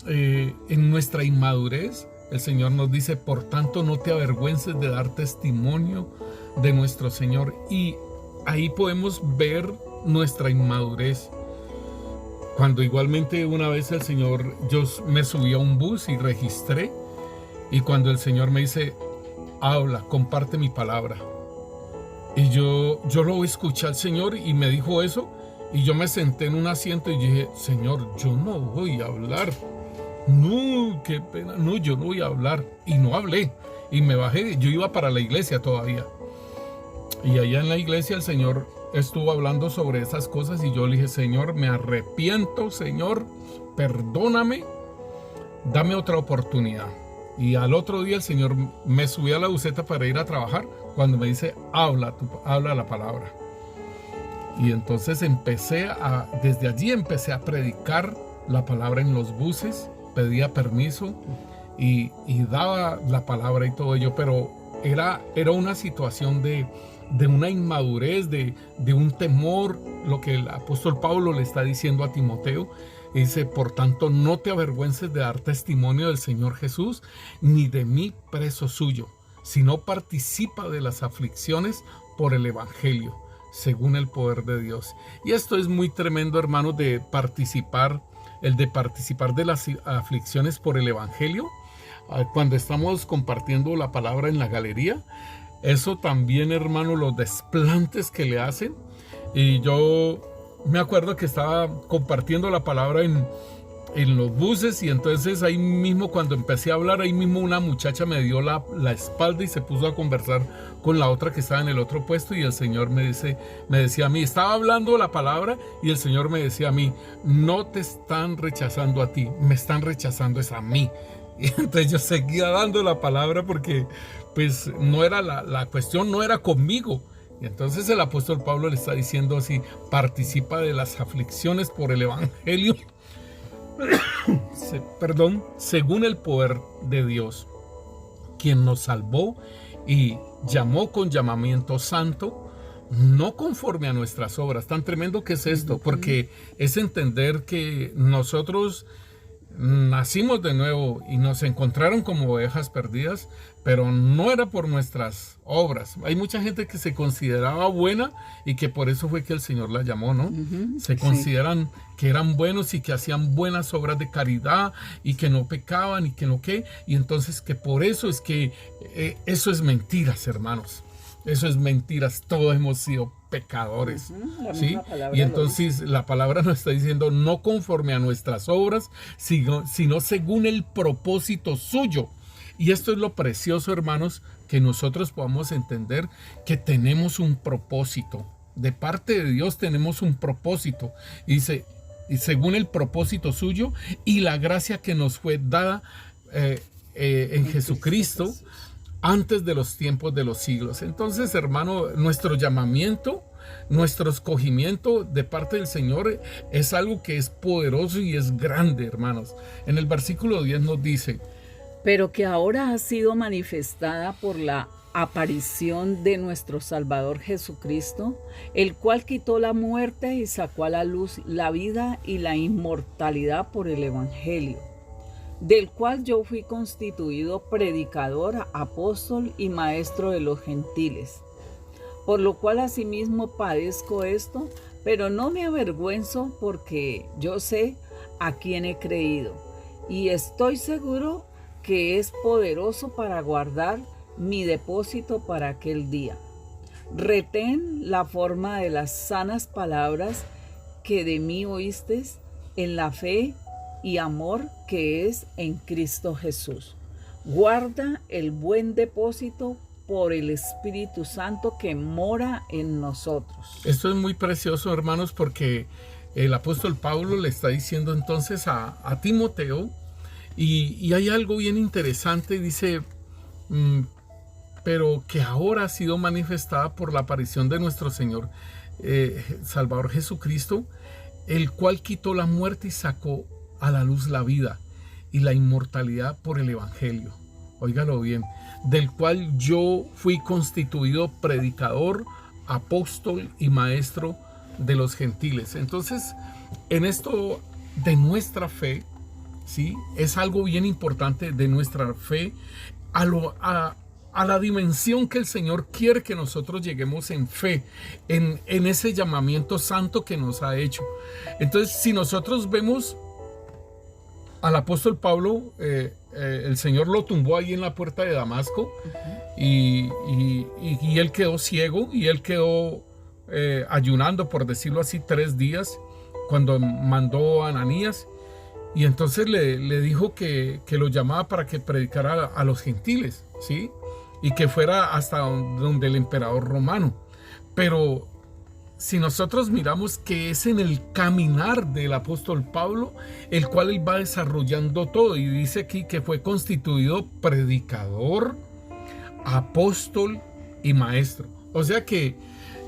en nuestra inmadurez, el Señor nos dice: por tanto, no te avergüences de dar testimonio de nuestro Señor. Y ahí podemos ver nuestra inmadurez. Cuando igualmente una vez el Señor, yo me subí a un bus y registré, y cuando el Señor me dice: habla, comparte mi palabra. Y yo lo escuché al Señor y me dijo eso, y yo me senté en un asiento y dije: Señor, yo no voy a hablar. No, qué pena, no, yo no voy a hablar. Y no hablé, y me bajé. Yo iba para la iglesia todavía, y allá en la iglesia el Señor estuvo hablando sobre esas cosas, y yo le dije: Señor, me arrepiento, Señor, perdóname, dame otra oportunidad. Y al otro día el Señor me subió a la buseta para ir a trabajar, cuando me dice: habla la palabra. Y entonces desde allí empecé a predicar la palabra en los buses, pedía permiso y daba la palabra y todo ello, pero era una situación de una inmadurez, de un temor, lo que el apóstol Pablo le está diciendo a Timoteo. Dice: por tanto, no te avergüences de dar testimonio del Señor Jesús, ni de mí, preso suyo, sino participa de las aflicciones por el Evangelio, según el poder de Dios. Y esto es muy tremendo, hermanos, de participar de las aflicciones por el Evangelio. Cuando estamos compartiendo la palabra en la galería, eso también, hermano, los desplantes que le hacen. Y yo me acuerdo que estaba compartiendo la palabra en los buses, y entonces ahí mismo, cuando empecé a hablar, ahí mismo una muchacha me dio la espalda y se puso a conversar con la otra que estaba en el otro puesto, y el Señor me decía a mí, estaba hablando la palabra, y el Señor me decía a mí: no te están rechazando a ti, me están rechazando es a mí. Y entonces yo seguía dando la palabra, porque pues no era la cuestión, no era conmigo. Y entonces el apóstol Pablo le está diciendo así: participa de las aflicciones por el Evangelio, según el poder de Dios, quien nos salvó y llamó con llamamiento santo, no conforme a nuestras obras. Tan tremendo que es esto, porque es entender que nosotros nacimos de nuevo y nos encontraron como ovejas perdidas, pero no era por nuestras obras. Hay mucha gente que se consideraba buena y que por eso fue que el Señor la llamó, ¿no? Se consideran que eran buenos y que hacían buenas obras de caridad y que no pecaban y que no qué, y entonces que por eso es que eso es mentiras, hermanos. Eso es mentiras, todos hemos sido pecadores, ¿sí? Y entonces la palabra nos está diciendo: no conforme a nuestras obras, sino según el propósito suyo. Y esto es lo precioso, hermanos, que nosotros podamos entender que tenemos un propósito. De parte de Dios tenemos un propósito. Y dice, y según el propósito suyo y la gracia que nos fue dada en Jesucristo antes de los tiempos de los siglos. Entonces, hermano, nuestro llamamiento, nuestro escogimiento de parte del Señor es algo que es poderoso y es grande, hermanos. En el versículo 10 nos dice: pero que ahora ha sido manifestada por la aparición de nuestro Salvador Jesucristo, el cual quitó la muerte y sacó a la luz la vida y la inmortalidad por el Evangelio, del cual yo fui constituido predicador, apóstol y maestro de los gentiles. Por lo cual asimismo padezco esto, pero no me avergüenzo, porque yo sé a quién he creído, y estoy seguro que es poderoso para guardar mi depósito para aquel día. Retén la forma de las sanas palabras que de mí oístes en la fe y amor que es en Cristo Jesús. Guarda el buen depósito por el Espíritu Santo que mora en nosotros. Esto es muy precioso, hermanos, porque el apóstol Pablo le está diciendo entonces a Timoteo, y hay algo bien interesante, dice, pero que ahora ha sido manifestada por la aparición de nuestro Señor Salvador Jesucristo, el cual quitó la muerte y sacó a la luz la vida y la inmortalidad por el Evangelio. Óigalo bien, del cual yo fui constituido predicador, apóstol y maestro de los gentiles. Entonces, en esto de nuestra fe, ¿sí? Es algo bien importante de nuestra fe a la dimensión que el Señor quiere que nosotros lleguemos en fe, en ese llamamiento santo que nos ha hecho. Entonces, si nosotros vemos al apóstol Pablo, el Señor lo tumbó ahí en la puerta de Damasco, y él quedó ciego, y él quedó ayunando, por decirlo así, 3 días cuando mandó a Ananías, y entonces le dijo que lo llamaba para que predicara a los gentiles, ¿sí? Y que fuera hasta donde el emperador romano. Pero si nosotros miramos que es en el caminar del apóstol Pablo, el cual él va desarrollando todo, y dice aquí que fue constituido predicador, apóstol y maestro. O sea que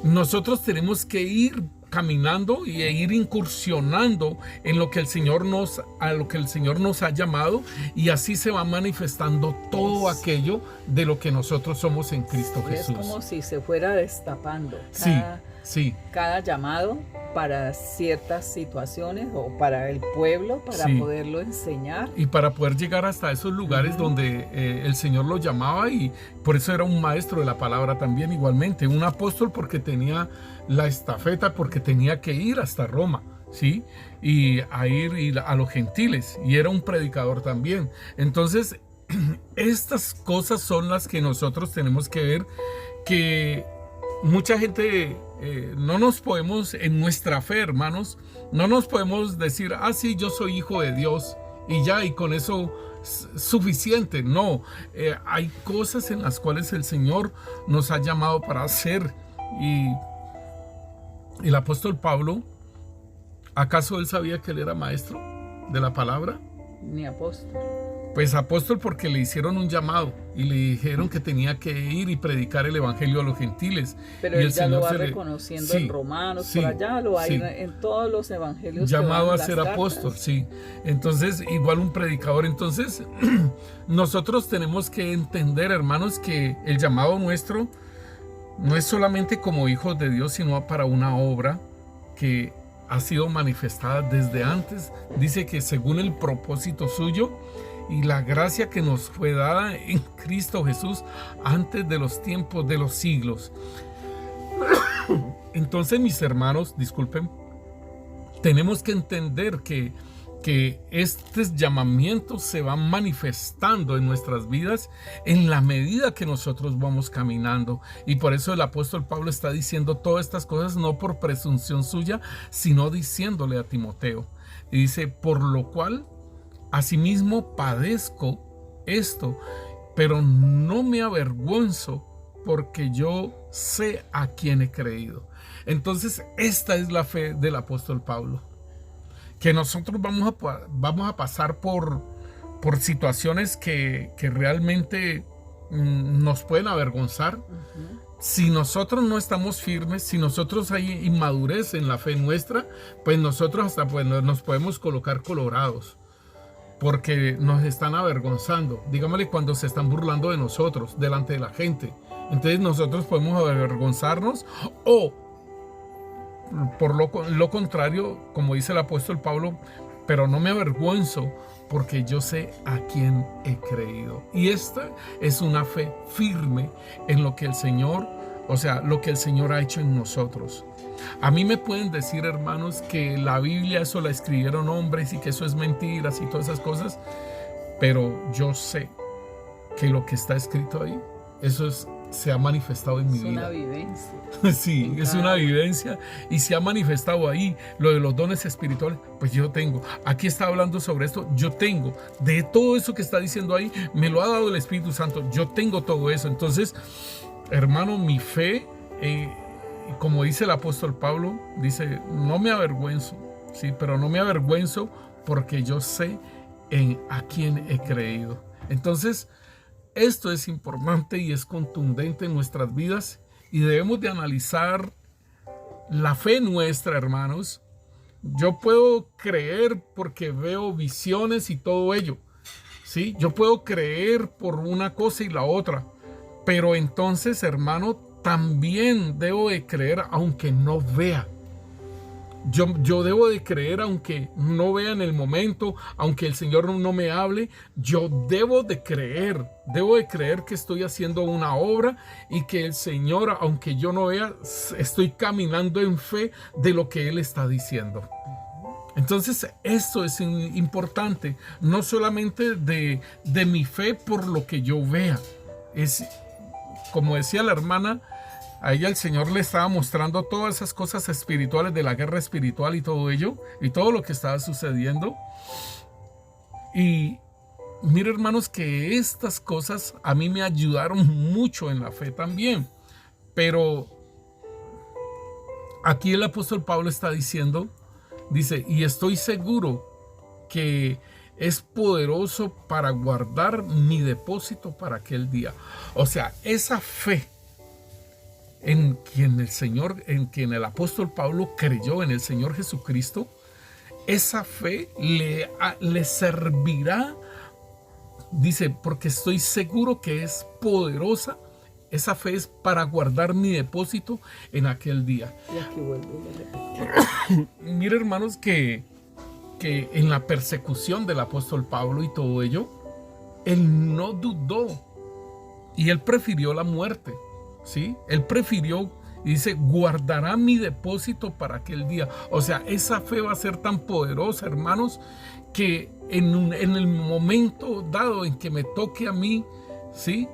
nosotros tenemos que ir caminando y ir incursionando en lo que el Señor nos ha llamado, y así se va manifestando todo aquello de lo que nosotros somos en Cristo Jesús. Es como si se fuera destapando cada llamado para ciertas situaciones o para el pueblo, para poderlo enseñar. Y para poder llegar hasta esos lugares donde el Señor lo llamaba, y por eso era un maestro de la palabra también igualmente, un apóstol porque tenía la estafeta, porque tenía que ir hasta Roma, ¿sí? Y a ir a los gentiles, y era un predicador también. Entonces, estas cosas son las que nosotros tenemos que ver, que mucha gente no nos podemos, en nuestra fe, hermanos, no nos podemos decir, sí, yo soy hijo de Dios y ya, y con eso es suficiente. No, hay cosas en las cuales el Señor nos ha llamado para hacer. Y el apóstol Pablo, ¿acaso él sabía que él era maestro de la palabra? Ni apóstol. Pues apóstol porque le hicieron un llamado y le dijeron que tenía que ir y predicar el evangelio a los gentiles. Pero y él ya lo va reconociendo en Romanos, por allá lo hay en todos los evangelios. Llamado a ser apóstol, sí. Entonces, igual un predicador. Entonces, nosotros tenemos que entender, hermanos, que el llamado nuestro no es solamente como hijos de Dios, sino para una obra que ha sido manifestada desde antes. Dice que según el propósito suyo y la gracia que nos fue dada en Cristo Jesús antes de los tiempos de los siglos. Entonces, mis hermanos, disculpen, tenemos que entender que estos llamamientos se van manifestando en nuestras vidas en la medida que nosotros vamos caminando. Y por eso el apóstol Pablo está diciendo todas estas cosas no por presunción suya, sino diciéndole a Timoteo. Y dice, por lo cual asimismo padezco esto, pero no me avergüenzo porque yo sé a quién he creído. Entonces, esta es la fe del apóstol Pablo. Que nosotros vamos a pasar por situaciones que realmente nos pueden avergonzar. Si nosotros no estamos firmes, si nosotros hay inmadurez en la fe nuestra, pues nosotros hasta nos podemos colocar colorados, porque nos están avergonzando. Dígamele cuando se están burlando de nosotros delante de la gente. Entonces nosotros podemos avergonzarnos, o por lo contrario, como dice el apóstol Pablo, pero no me avergüenzo porque yo sé a quién he creído. Y esta es una fe firme en lo que el Señor, o sea, lo que el Señor ha hecho en nosotros. A mí me pueden decir, hermanos, que la Biblia eso la escribieron hombres y que eso es mentiras y todas esas cosas, pero yo sé que lo que está escrito ahí, eso se ha manifestado en mi vida. Es una vivencia. Sí, es una vivencia y se ha manifestado ahí. Lo de los dones espirituales, pues yo tengo. Aquí está hablando sobre esto, yo tengo. De todo eso que está diciendo ahí, me lo ha dado el Espíritu Santo. Yo tengo todo eso. Entonces, hermano, mi fe, como dice el apóstol Pablo, dice, no me avergüenzo, sí, pero no me avergüenzo porque yo sé a quién he creído. Entonces, esto es importante y es contundente en nuestras vidas y debemos de analizar la fe nuestra, hermanos. Yo puedo creer porque veo visiones y todo ello, ¿sí? Yo puedo creer por una cosa y la otra, pero entonces, hermano, también debo de creer aunque no vea. Yo debo de creer aunque no vea en el momento, aunque el Señor no me hable. Yo debo de creer que estoy haciendo una obra y que el Señor, aunque yo no vea, estoy caminando en fe de lo que Él está diciendo. Entonces esto es importante, no solamente de mi fe por lo que yo vea. Es como decía la hermana, a ella el Señor le estaba mostrando todas esas cosas espirituales de la guerra espiritual y todo ello, y todo lo que estaba sucediendo. Y mire, hermanos, que estas cosas a mí me ayudaron mucho en la fe también. Pero aquí el apóstol Pablo está diciendo, dice, y estoy seguro que es poderoso para guardar mi depósito para aquel día. O sea, esa fe en quien el Señor, en quien el apóstol Pablo creyó, en el Señor Jesucristo, esa fe le servirá, dice, porque estoy seguro que es poderosa. Esa fe es para guardar mi depósito en aquel día. Y aquí vuelve a repetir. Mire, hermanos, que en la persecución del apóstol Pablo y todo ello, él no dudó y él prefirió la muerte. ¿Sí? Él prefirió, y dice, guardará mi depósito para aquel día. O sea, esa fe va a ser tan poderosa, hermanos, que en el momento dado en que me toque a mí, ¿sí?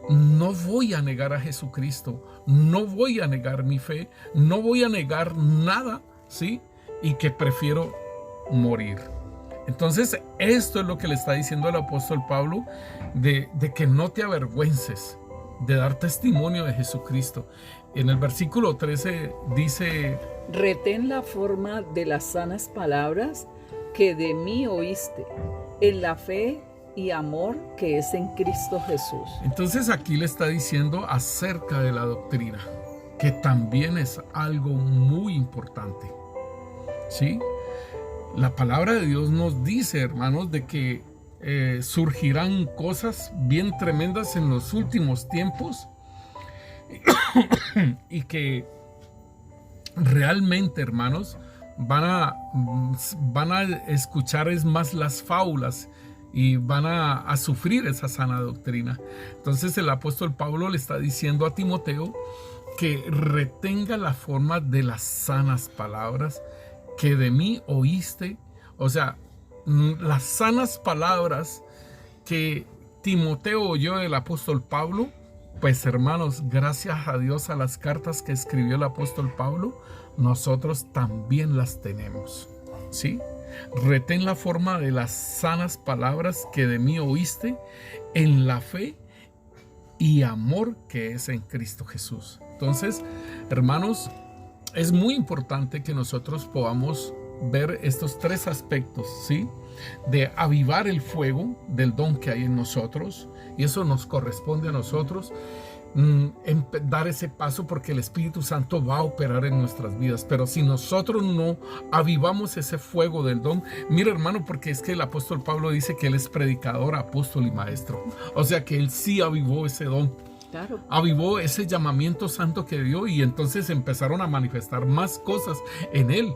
No voy a negar a Jesucristo, no voy a negar mi fe, no voy a negar nada, ¿sí? Y que prefiero morir. Entonces, esto es lo que le está diciendo el apóstol Pablo, de que no te avergüences de dar testimonio de Jesucristo. En el versículo 13 dice: retén la forma de las sanas palabras que de mí oíste, en la fe y amor que es en Cristo Jesús. Entonces aquí le está diciendo acerca de la doctrina, que también es algo muy importante. ¿Sí? La palabra de Dios nos dice, hermanos, de que surgirán cosas bien tremendas en los últimos tiempos y que realmente, hermanos, van a escuchar es más las fábulas y van a sufrir esa sana doctrina. Entonces el apóstol Pablo le está diciendo a Timoteo que retenga la forma de las sanas palabras que de mí oíste. O sea, las sanas palabras que Timoteo oyó del apóstol Pablo, pues hermanos, gracias a Dios, a las cartas que escribió el apóstol Pablo, nosotros también las tenemos, ¿sí? Retén la forma de las sanas palabras que de mí oíste, en la fe y amor que es en Cristo Jesús. Entonces, hermanos, es muy importante que nosotros podamos ver estos tres aspectos, ¿sí? De avivar el fuego del don que hay en nosotros, y eso nos corresponde a nosotros, dar ese paso, porque el Espíritu Santo va a operar en nuestras vidas. Pero si nosotros no avivamos ese fuego del don, mira, hermano, porque es que el apóstol Pablo dice que él es predicador, apóstol y maestro, o sea que él sí avivó ese don. Claro. Avivó ese llamamiento santo que dio, y entonces empezaron a manifestar más cosas en él,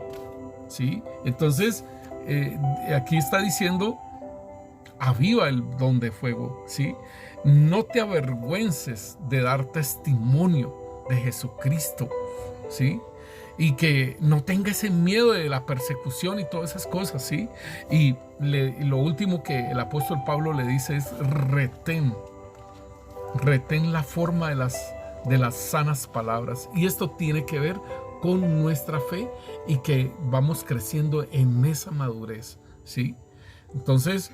¿sí? Entonces aquí está diciendo: aviva el don de fuego, ¿sí? No te avergüences de dar testimonio de Jesucristo, ¿sí? Y que no tenga ese miedo de la persecución y todas esas cosas, ¿sí? Y lo último que el apóstol Pablo le dice es: retén la forma de las sanas palabras. Y esto tiene que ver con nuestra fe, y que vamos creciendo en esa madurez, ¿sí? Entonces,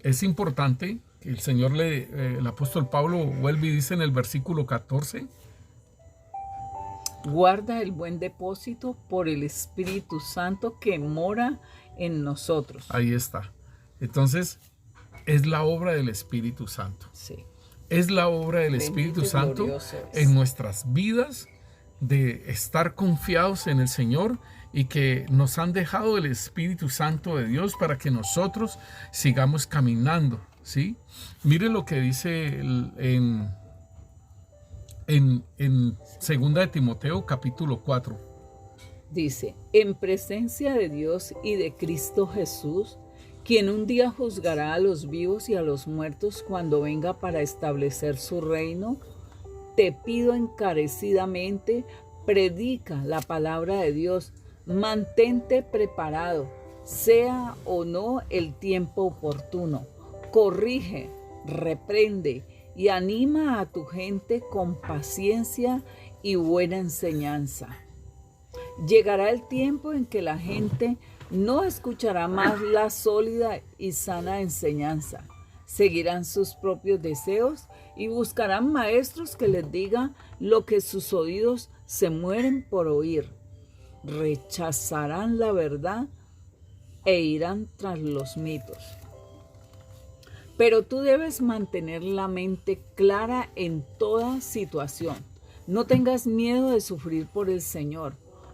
es importante que el Señor el apóstol Pablo vuelve y dice en el versículo 14: guarda el buen depósito por el Espíritu Santo que mora en nosotros. Ahí está. Entonces, es la obra del Espíritu Santo. Sí. Es la obra del Espíritu Santo en nuestras vidas, de estar confiados en el Señor, y que nos han dejado el Espíritu Santo de Dios para que nosotros sigamos caminando, ¿sí? Mire lo que dice en 2 de Timoteo capítulo 4. Dice: en presencia de Dios y de Cristo Jesús, quien un día juzgará a los vivos y a los muertos cuando venga para establecer su reino, te pido encarecidamente, predica la palabra de Dios, mantente preparado, sea o no el tiempo oportuno, corrige, reprende y anima a tu gente con paciencia y buena enseñanza. Llegará el tiempo en que la gente no escuchará más la sólida y sana enseñanza. Seguirán sus propios deseos y buscarán maestros que les digan lo que sus oídos se mueren por oír. Rechazarán la verdad e irán tras los mitos. Pero tú debes mantener la mente clara en toda situación. No tengas miedo de sufrir por el Señor.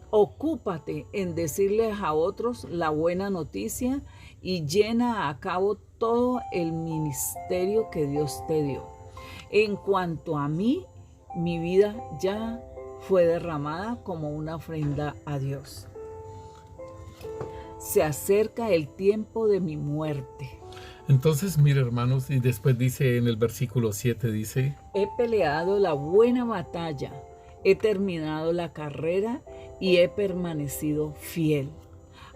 Ocúpate en decirles a otros la buena noticia y llena a cabo todo el ministerio que Dios te dio. En cuanto a mí, mi vida ya fue derramada como una ofrenda a Dios. Se acerca el tiempo de mi muerte. Entonces, mire, hermanos, y después dice en el versículo 7, dice: he peleado la buena batalla, he terminado la carrera y he permanecido fiel.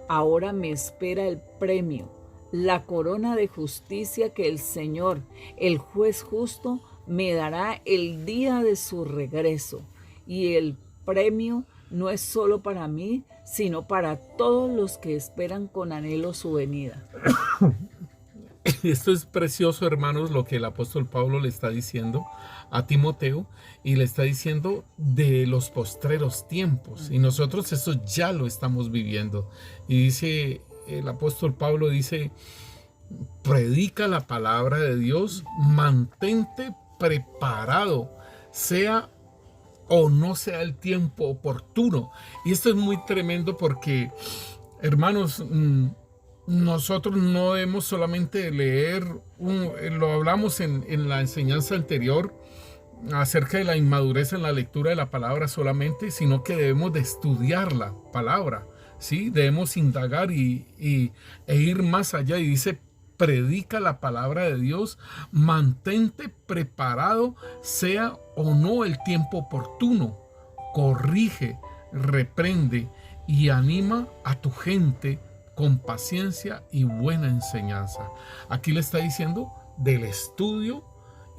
Ahora me espera el premio, la corona de justicia que el Señor, el juez justo, me dará el día de su regreso. Y el premio no es solo para mí, sino para todos los que esperan con anhelo su venida. Esto es precioso, hermanos, lo que el apóstol Pablo le está diciendo a Timoteo, y le está diciendo de los postreros tiempos, y nosotros eso ya lo estamos viviendo. Y dice el apóstol Pablo, dice: predica la palabra de Dios, mantente preparado, sea o no sea el tiempo oportuno. Y esto es muy tremendo porque, hermanos, nosotros no debemos solamente leer, lo hablamos en la enseñanza anterior acerca de la inmadurez en la lectura de la palabra solamente, sino que debemos de estudiar la palabra, ¿sí? Debemos indagar e ir más allá. Y dice: predica la palabra de Dios, mantente preparado, sea o no el tiempo oportuno, corrige, reprende y anima a tu gente con paciencia y buena enseñanza. Aquí le está diciendo del estudio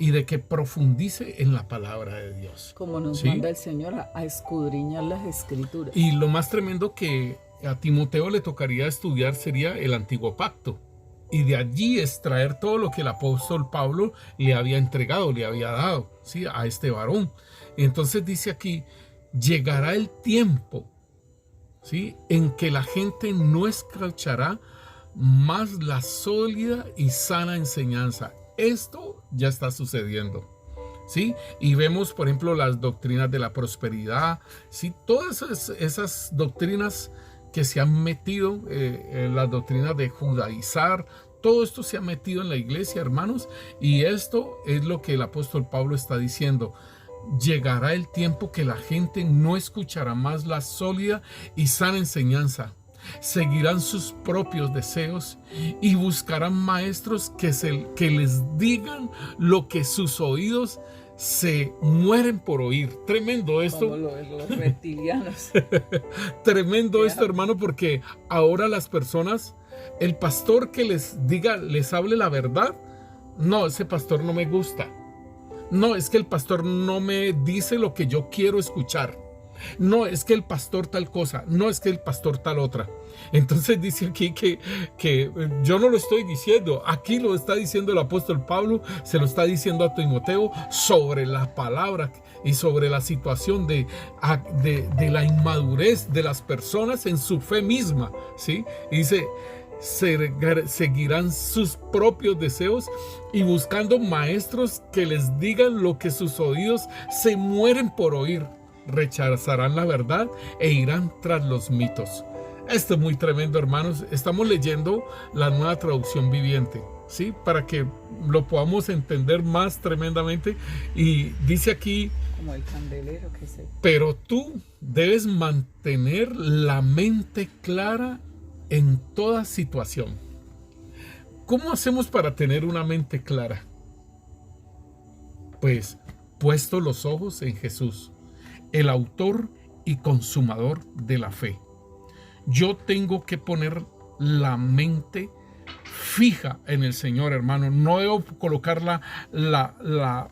y de que profundice en la palabra de Dios. Como nos manda el Señor a escudriñar las Escrituras. Y lo más tremendo que a Timoteo le tocaría estudiar sería el Antiguo Pacto, y de allí extraer todo lo que el apóstol Pablo le había entregado, le había dado, ¿sí?, a este varón. Entonces dice aquí, llegará el tiempo, ¿sí?, en que la gente no escuchará más la sólida y sana enseñanza. Esto ya está sucediendo, ¿sí? Y vemos, por ejemplo, las doctrinas de la prosperidad, ¿sí? Todas esas doctrinas que se han metido, en las doctrinas de judaizar, todo esto se ha metido en la iglesia, hermanos, y esto es lo que el apóstol Pablo está diciendo. Llegará el tiempo que la gente no escuchará más la sólida y sana enseñanza. Seguirán sus propios deseos y buscarán maestros que les digan lo que sus oídos se mueren por oír. Tremendo esto. Como los reptilianos. Tremendo esto, hermano, porque ahora las personas, el pastor que les diga, les hable la verdad, no, ese pastor no me gusta. No, es que el pastor no me dice lo que yo quiero escuchar. No, es que el pastor tal cosa. No, es que el pastor tal otra. Entonces dice aquí que yo no lo estoy diciendo. Aquí lo está diciendo el apóstol Pablo. Se lo está diciendo a Timoteo sobre la palabra y sobre la situación de la inmadurez de las personas en su fe misma, ¿sí? Y dice, seguirán sus propios deseos y buscando maestros que les digan lo que sus oídos se mueren por oír. Rechazarán la verdad e irán tras los mitos. Esto es muy tremendo, hermanos. Estamos leyendo la Nueva Traducción Viviente, ¿sí?, para que lo podamos entender más tremendamente. Y dice aquí, como el candelero que se... pero tú debes mantener la mente clara en toda situación. ¿Cómo hacemos para tener una mente clara? Pues puesto los ojos en Jesús, el autor y consumador de la fe. Yo tengo que poner la mente fija en el Señor, hermano. No debo colocar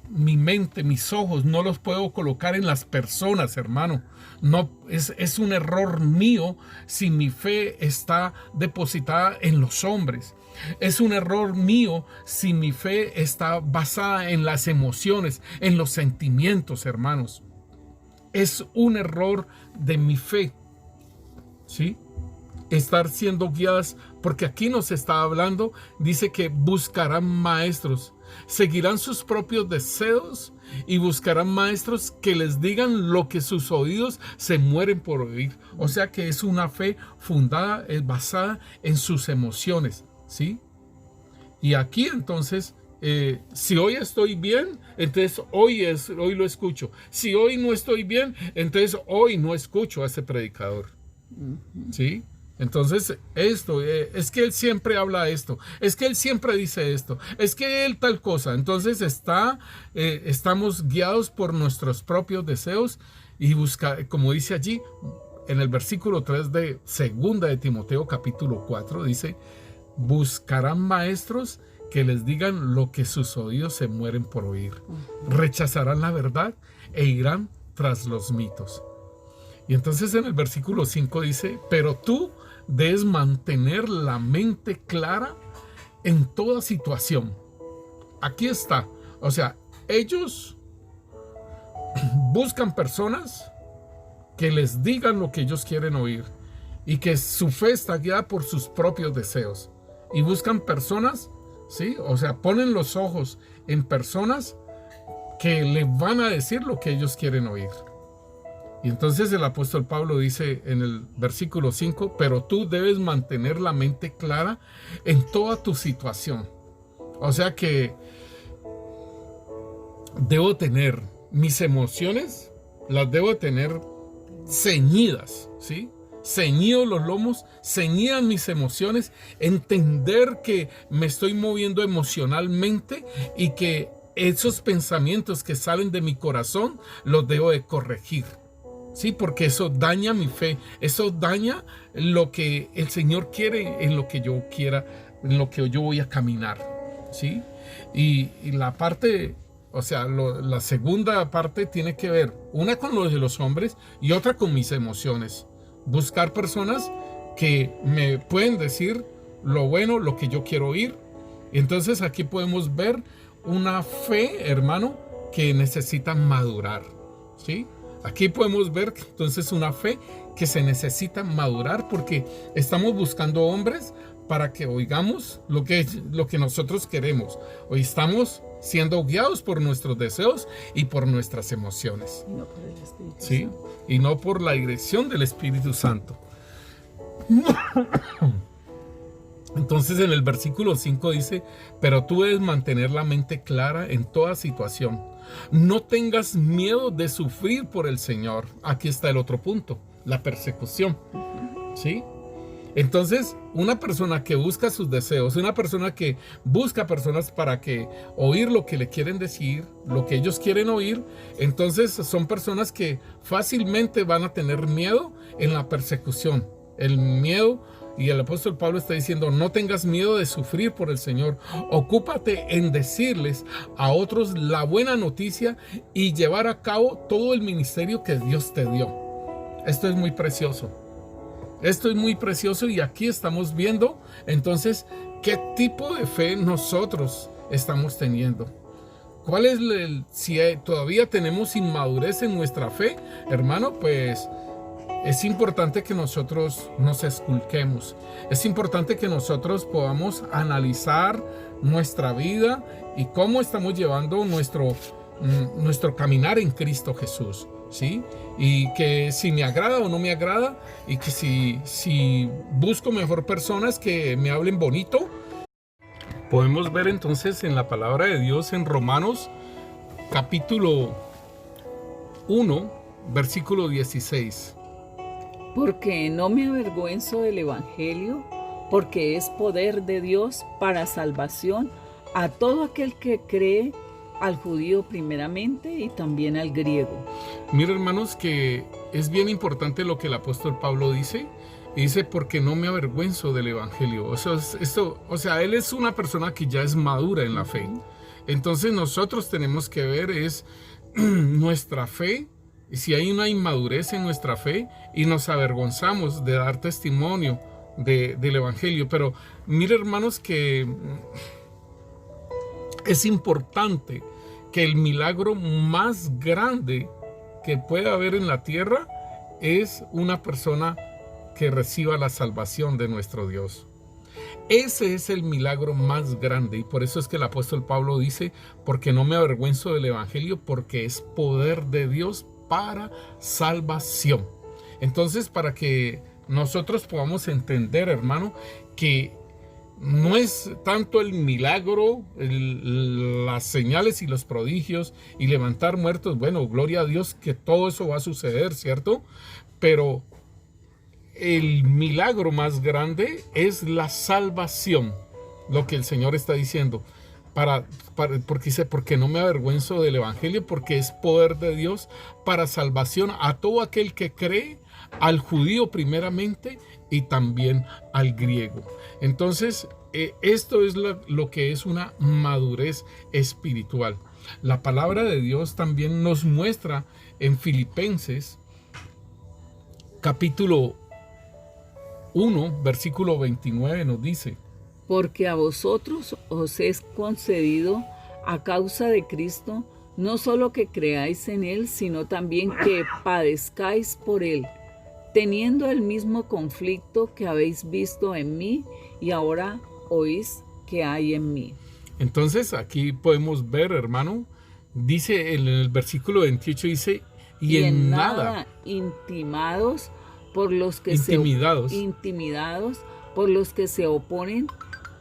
mi mente, mis ojos, no los puedo colocar en las personas, hermano. No, es un error mío si mi fe está depositada en los hombres. Es un error mío si mi fe está basada en las emociones, en los sentimientos, hermanos. Es un error de mi fe, ¿sí?, estar siendo guiadas, porque aquí nos está hablando, dice que buscarán maestros, seguirán sus propios deseos y buscarán maestros que les digan lo que sus oídos se mueren por oír. O sea que es una fe fundada, es basada en sus emociones, ¿sí? Y aquí entonces, si hoy estoy bien, entonces hoy lo escucho. Si hoy no estoy bien, entonces hoy no escucho a ese predicador, ¿sí? Entonces esto, es que él siempre habla esto, es que él siempre dice esto, es que él tal cosa. Entonces estamos guiados por nuestros propios deseos y como dice allí en el versículo 3 de 2 de Timoteo capítulo 4, dice, buscarán maestros que les digan lo que sus oídos se mueren por oír. Rechazarán la verdad e irán tras los mitos. Y entonces en el versículo 5 dice, pero tú debes mantener la mente clara en toda situación. Aquí está. O sea, ellos buscan personas que les digan lo que ellos quieren oír y que su fe está guiada por sus propios deseos. Y buscan personas, ¿sí? O sea, ponen los ojos en personas que le van a decir lo que ellos quieren oír. Y entonces el apóstol Pablo dice en el versículo 5, pero tú debes mantener la mente clara en toda tu situación. O sea que debo tener mis emociones, las debo tener ceñidas, ¿sí? Ceñidos los lomos, ceñidas mis emociones, entender que me estoy moviendo emocionalmente y que esos pensamientos que salen de mi corazón los debo de corregir. Sí, porque eso daña mi fe, eso daña lo que el Señor quiere en lo que yo quiera, en lo que yo voy a caminar, ¿sí? Y la parte, o sea, la segunda parte tiene que ver, una con lo de los hombres y otra con mis emociones. Buscar personas que me pueden decir lo bueno, lo que yo quiero oír. Entonces aquí podemos ver una fe, hermano, que necesita madurar, ¿sí? Aquí podemos ver entonces una fe que se necesita madurar porque estamos buscando hombres para que oigamos lo que nosotros queremos. Hoy estamos siendo guiados por nuestros deseos y por nuestras emociones. Y no por el Espíritu ¿Sí? Santo. Y no por la dirección del Espíritu Santo. Entonces en el versículo 5 dice, pero tú debes mantener la mente clara en toda situación. No tengas miedo de sufrir por el Señor. Aquí está el otro punto, la persecución. ¿Sí? Entonces, una persona que busca sus deseos, una persona que busca personas para que oír lo que le quieren decir, lo que ellos quieren oír, entonces son personas que fácilmente van a tener miedo en la persecución. El miedo, y el apóstol Pablo está diciendo, no tengas miedo de sufrir por el Señor. Ocúpate en decirles a otros la buena noticia y llevar a cabo todo el ministerio que Dios te dio. Esto es muy precioso. Esto es muy precioso y aquí estamos viendo entonces qué tipo de fe nosotros estamos teniendo. ¿Cuál es si todavía tenemos inmadurez en nuestra fe, hermano? Pues es importante que nosotros nos esculquemos. Es importante que nosotros podamos analizar nuestra vida y cómo estamos llevando nuestro caminar en Cristo Jesús. ¿Sí? Y que si me agrada o no me agrada, y que si busco mejor personas que me hablen bonito. Podemos ver entonces en la palabra de Dios en Romanos capítulo 1, versículo 16. Porque no me avergüenzo del Evangelio, porque es poder de Dios para salvación a todo aquel que cree, al judío primeramente y también al griego. Mira, hermanos, que es bien importante lo que el apóstol Pablo dice. Dice, porque no me avergüenzo del Evangelio. Él es una persona que ya es madura en la fe. Entonces nosotros tenemos que ver es nuestra fe, si hay una inmadurez en nuestra fe y nos avergonzamos de dar testimonio del Evangelio. Pero mira, hermanos, que es importante que el milagro más grande que pueda haber en la tierra es una persona que reciba la salvación de nuestro Dios. Ese es el milagro más grande y por eso es que el apóstol Pablo dice, porque no me avergüenzo del Evangelio, porque es poder de Dios para salvación. Entonces, para que nosotros podamos entender, hermano, que no es tanto el milagro, las señales y los prodigios y levantar muertos. Bueno, gloria a Dios que todo eso va a suceder, ¿cierto? Pero el milagro más grande es la salvación, lo que el Señor está diciendo. Porque dice, porque no me avergüenzo del Evangelio, porque es poder de Dios para salvación a todo aquel que cree, al judío primeramente y también al griego. Entonces, esto es lo que es una madurez espiritual. La palabra de Dios también nos muestra en Filipenses capítulo 1, versículo 29, nos dice, porque a vosotros os es concedido a causa de Cristo, no solo que creáis en Él, sino también que padezcáis por Él, teniendo el mismo conflicto que habéis visto en mí y ahora oís que hay en mí. Entonces aquí podemos ver, hermano, dice en el versículo 28, dice, y en nada intimidados por los que se oponen,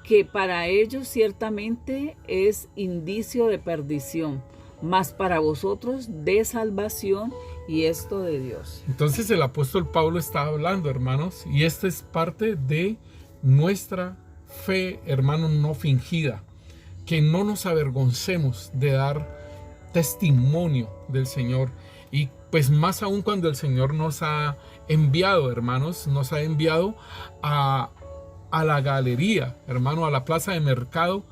que para ellos ciertamente es indicio de perdición, mas para vosotros de salvación, y esto de Dios. Entonces el apóstol Pablo está hablando, hermanos, y esta es parte de nuestra fe, hermano, no fingida, que no nos avergoncemos de dar testimonio del Señor, y pues más aún cuando el Señor nos ha enviado, hermanos, nos ha enviado a la galería, hermano, a la plaza de mercado,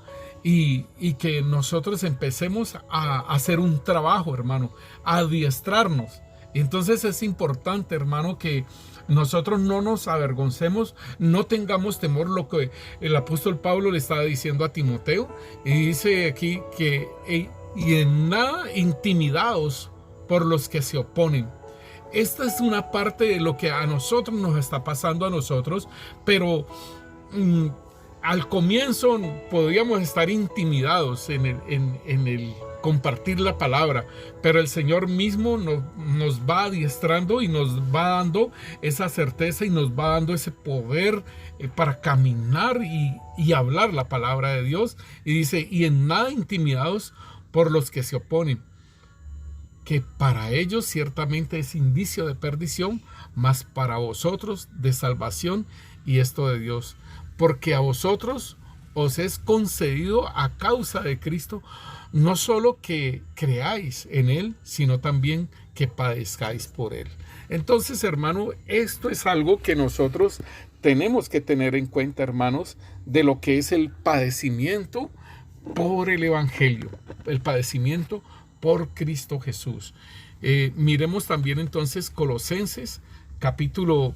y que nosotros empecemos a hacer un trabajo, hermano, a adiestrarnos Entonces es importante, hermano, que nosotros no nos avergoncemos, no tengamos temor, lo que el apóstol Pablo le estaba diciendo a Timoteo, y dice aquí que y en nada intimidados por los que se oponen. Esta es una parte de lo que a nosotros nos está pasando a nosotros, pero al comienzo podríamos estar intimidados en el compartir la palabra, pero el Señor mismo nos va adiestrando y nos va dando esa certeza y nos va dando ese poder para caminar y hablar la palabra de Dios. Y dice, y en nada intimidados por los que se oponen, que para ellos ciertamente es indicio de perdición, mas para vosotros de salvación, y esto de Dios, porque a vosotros os es concedido a causa de Cristo, no solo que creáis en Él, sino también que padezcáis por Él. Entonces, hermano, esto es algo que nosotros tenemos que tener en cuenta, hermanos, de lo que es el padecimiento por el Evangelio, el padecimiento por Cristo Jesús. Miremos también entonces Colosenses, capítulo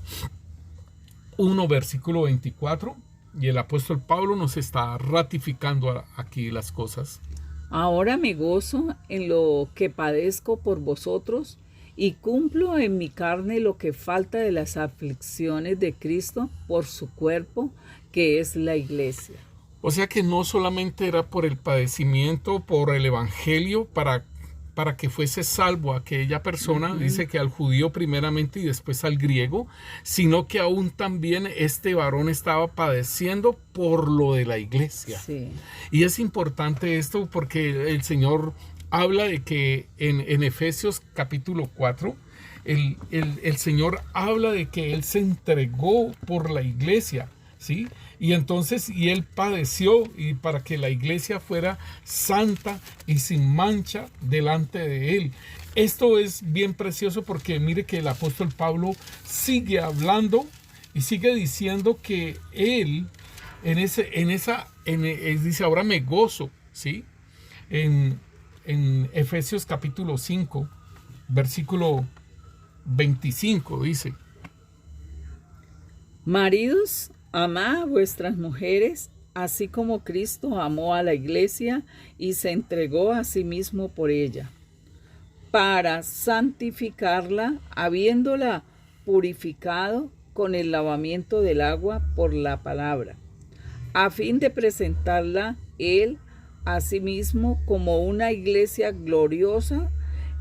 1, versículo 24, y el apóstol Pablo nos está ratificando aquí las cosas. Ahora me gozo en lo que padezco por vosotros y cumplo en mi carne lo que falta de las aflicciones de Cristo por su cuerpo, que es la iglesia. O sea que no solamente era por el padecimiento, por el evangelio, para que fuese salvo aquella persona, dice que al judío primeramente y después al griego, sino que aún también este varón estaba padeciendo por lo de la iglesia. Sí. Y es importante esto porque el Señor habla de que en Efesios capítulo 4, el Señor habla de que Él se entregó por la iglesia, ¿sí? Y entonces, y Él padeció y para que la iglesia fuera santa y sin mancha delante de Él. Esto es bien precioso porque mire que el apóstol Pablo sigue hablando y sigue diciendo que Él, dice, ahora me gozo, ¿sí? En Efesios capítulo 5, versículo 25 dice: Maridos, amad a vuestras mujeres, así como Cristo amó a la iglesia y se entregó a sí mismo por ella, para santificarla, habiéndola purificado con el lavamiento del agua por la palabra, a fin de presentarla Él a sí mismo como una iglesia gloriosa,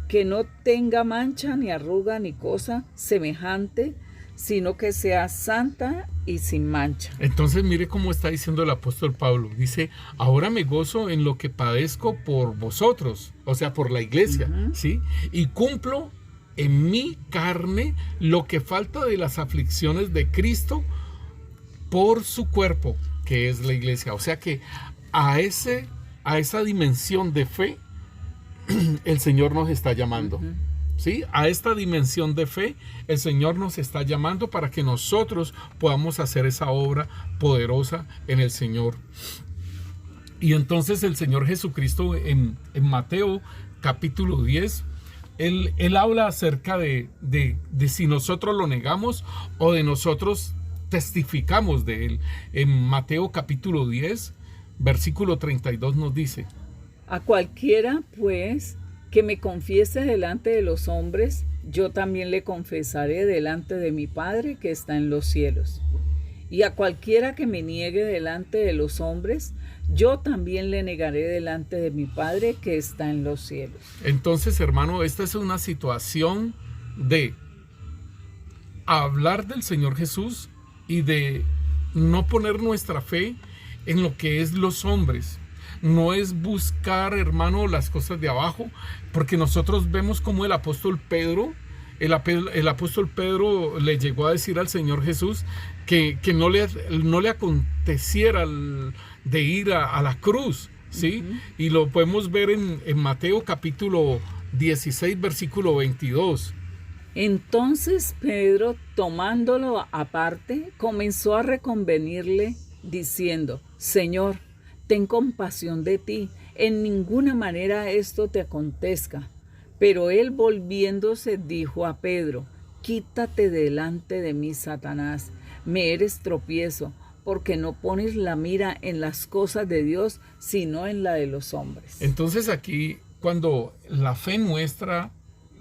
que no tenga mancha ni arruga ni cosa semejante, sino que sea santa y sin mancha. Entonces mire cómo está diciendo el apóstol Pablo. Dice, ahora me gozo en lo que padezco por vosotros, o sea, por la iglesia, ¿sí? Y cumplo en mi carne lo que falta de las aflicciones de Cristo por su cuerpo, que es la iglesia. O sea que a esa dimensión de fe el Señor nos está llamando. ¿Sí? A esta dimensión de fe el Señor nos está llamando para que nosotros podamos hacer esa obra poderosa en el Señor. Y entonces el Señor Jesucristo en Mateo capítulo 10, Él habla acerca de si nosotros lo negamos o de nosotros testificamos de Él. En Mateo capítulo 10, versículo 32 nos dice: a cualquiera, pues, que me confiese delante de los hombres, yo también le confesaré delante de mi Padre que está en los cielos. Y a cualquiera que me niegue delante de los hombres, yo también le negaré delante de mi Padre que está en los cielos. Entonces, hermano, esta es una situación de hablar del Señor Jesús y de no poner nuestra fe en lo que es los hombres. No es buscar, hermano, las cosas de abajo, porque nosotros vemos como el apóstol Pedro le llegó a decir al Señor Jesús que no le aconteciera de ir a la cruz, ¿sí? Y lo podemos ver en Mateo capítulo 16, versículo 22. Entonces Pedro, tomándolo aparte, comenzó a reconvenirle, diciendo: Señor, ten compasión de ti, en ninguna manera esto te acontezca. Pero él volviéndose dijo a Pedro: quítate delante de mí, Satanás, me eres tropiezo, porque no pones la mira en las cosas de Dios, sino en la de los hombres. Entonces aquí, cuando la fe nuestra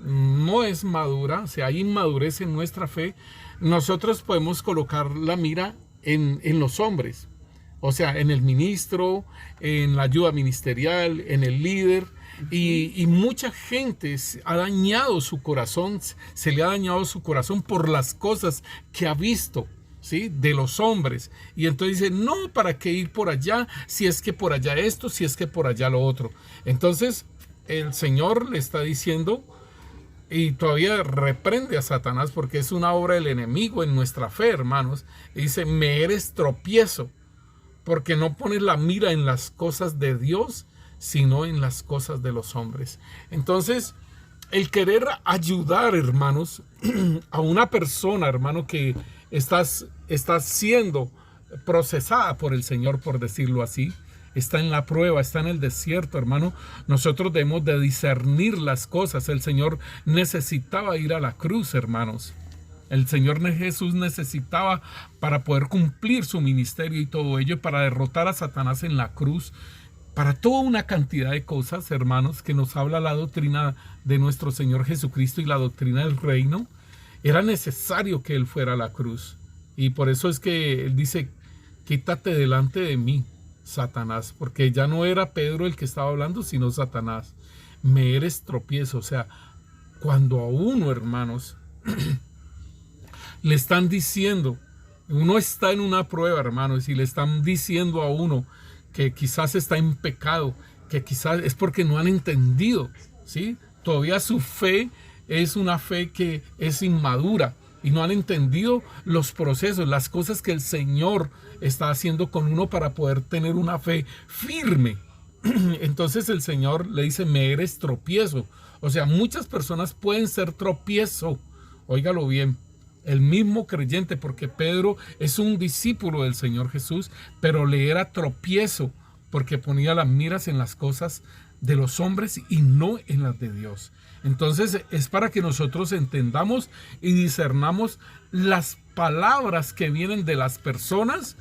no es madura, o sea, hay inmadurez en nuestra fe, nosotros podemos colocar la mira en los hombres, o sea, en el ministro, en la ayuda ministerial, en el líder, y mucha gente ha dañado su corazón, se le ha dañado su corazón por las cosas que ha visto, ¿sí? De los hombres. Y entonces dice, no, ¿para qué ir por allá? Si es que por allá esto, si es que por allá lo otro. Entonces el Señor le está diciendo, y todavía reprende a Satanás, porque es una obra del enemigo en nuestra fe, hermanos. Y dice, me eres tropiezo, porque no pones la mira en las cosas de Dios, sino en las cosas de los hombres. Entonces, el querer ayudar, hermanos, a una persona, hermano, que está siendo procesada por el Señor, por decirlo así, está en la prueba, está en el desierto, hermano, nosotros debemos de discernir las cosas. El Señor necesitaba ir a la cruz, hermanos. El Señor Jesús necesitaba, para poder cumplir su ministerio y todo ello, para derrotar a Satanás en la cruz, para toda una cantidad de cosas, hermanos, que nos habla la doctrina de nuestro Señor Jesucristo y la doctrina del reino. Era necesario que Él fuera a la cruz. Y por eso es que Él dice, quítate delante de mí, Satanás, porque ya no era Pedro el que estaba hablando, sino Satanás. Me eres tropiezo. O sea, cuando a uno, hermanos, le están diciendo, uno está en una prueba, hermanos, y le están diciendo a uno que quizás está en pecado, que quizás es porque no han entendido, ¿sí? Todavía su fe es una fe que es inmadura y no han entendido los procesos, las cosas que el Señor está haciendo con uno para poder tener una fe firme. Entonces el Señor le dice, me eres tropiezo. O sea, muchas personas pueden ser tropiezo, óigalo bien, el mismo creyente, porque Pedro es un discípulo del Señor Jesús, pero le era tropiezo porque ponía las miras en las cosas de los hombres y no en las de Dios. Entonces es para que nosotros entendamos y discernamos las palabras que vienen de las personas,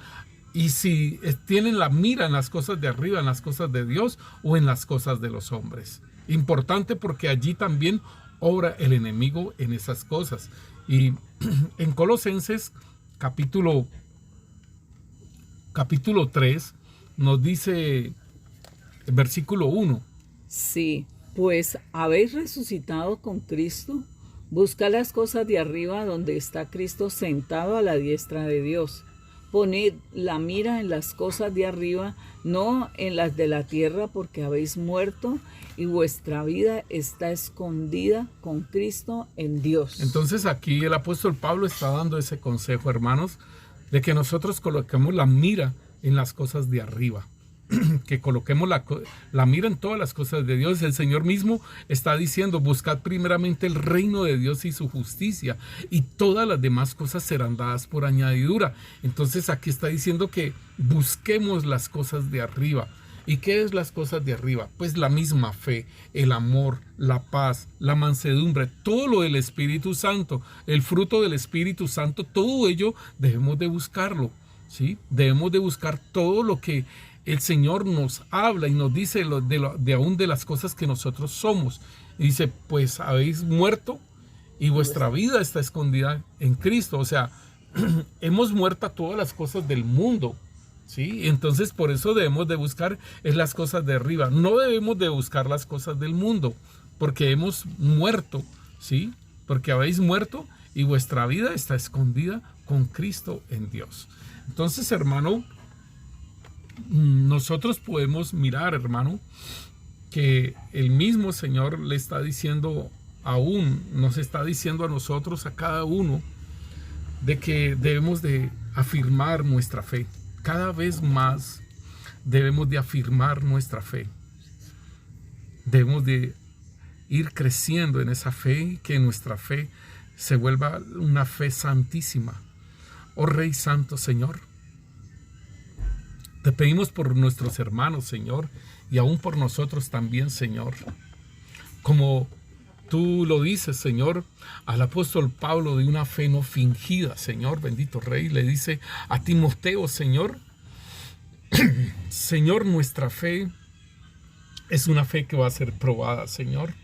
y si tienen la mira en las cosas de arriba, en las cosas de Dios o en las cosas de los hombres. Importante, porque allí también obra el enemigo en esas cosas. Y en Colosenses capítulo 3 nos dice el versículo 1. Sí, pues habéis resucitado con Cristo, buscad las cosas de arriba donde está Cristo sentado a la diestra de Dios. Poned la mira en las cosas de arriba, no en las de la tierra, porque habéis muerto y vuestra vida está escondida con Cristo en Dios. Entonces aquí el apóstol Pablo está dando ese consejo, hermanos, de que nosotros coloquemos la mira en las cosas de arriba, que coloquemos la mira en todas las cosas de Dios. El Señor mismo está diciendo, buscad primeramente el reino de Dios y su justicia, y todas las demás cosas serán dadas por añadidura. Entonces aquí está diciendo que busquemos las cosas de arriba. ¿Y qué es las cosas de arriba? Pues la misma fe, el amor, la paz, la mansedumbre, todo lo del Espíritu Santo, el fruto del Espíritu Santo, todo ello debemos de buscarlo, ¿sí? Debemos de buscar todo lo que el Señor nos habla y nos dice de aún de las cosas que nosotros somos. Y dice, pues habéis muerto y vuestra vida está escondida en Cristo. O sea, hemos muerto a todas las cosas del mundo, ¿sí? Entonces por eso debemos de buscar es las cosas de arriba. No debemos de buscar las cosas del mundo, porque hemos muerto, ¿sí? Porque habéis muerto y vuestra vida está escondida con Cristo en Dios. Entonces, hermano, nosotros podemos mirar, hermano, que el mismo Señor le está diciendo nos está diciendo a nosotros, a cada uno, de que debemos de afirmar nuestra fe. Cada vez más debemos de afirmar nuestra fe. Debemos de ir creciendo en esa fe y que nuestra fe se vuelva una fe santísima. Oh Rey Santo, Señor, te pedimos por nuestros hermanos, Señor, y aún por nosotros también, Señor. Como Tú lo dices, Señor, al apóstol Pablo, de una fe no fingida, Señor, bendito Rey. Le dice a Timoteo, Señor, Señor, nuestra fe es una fe que va a ser probada, Señor.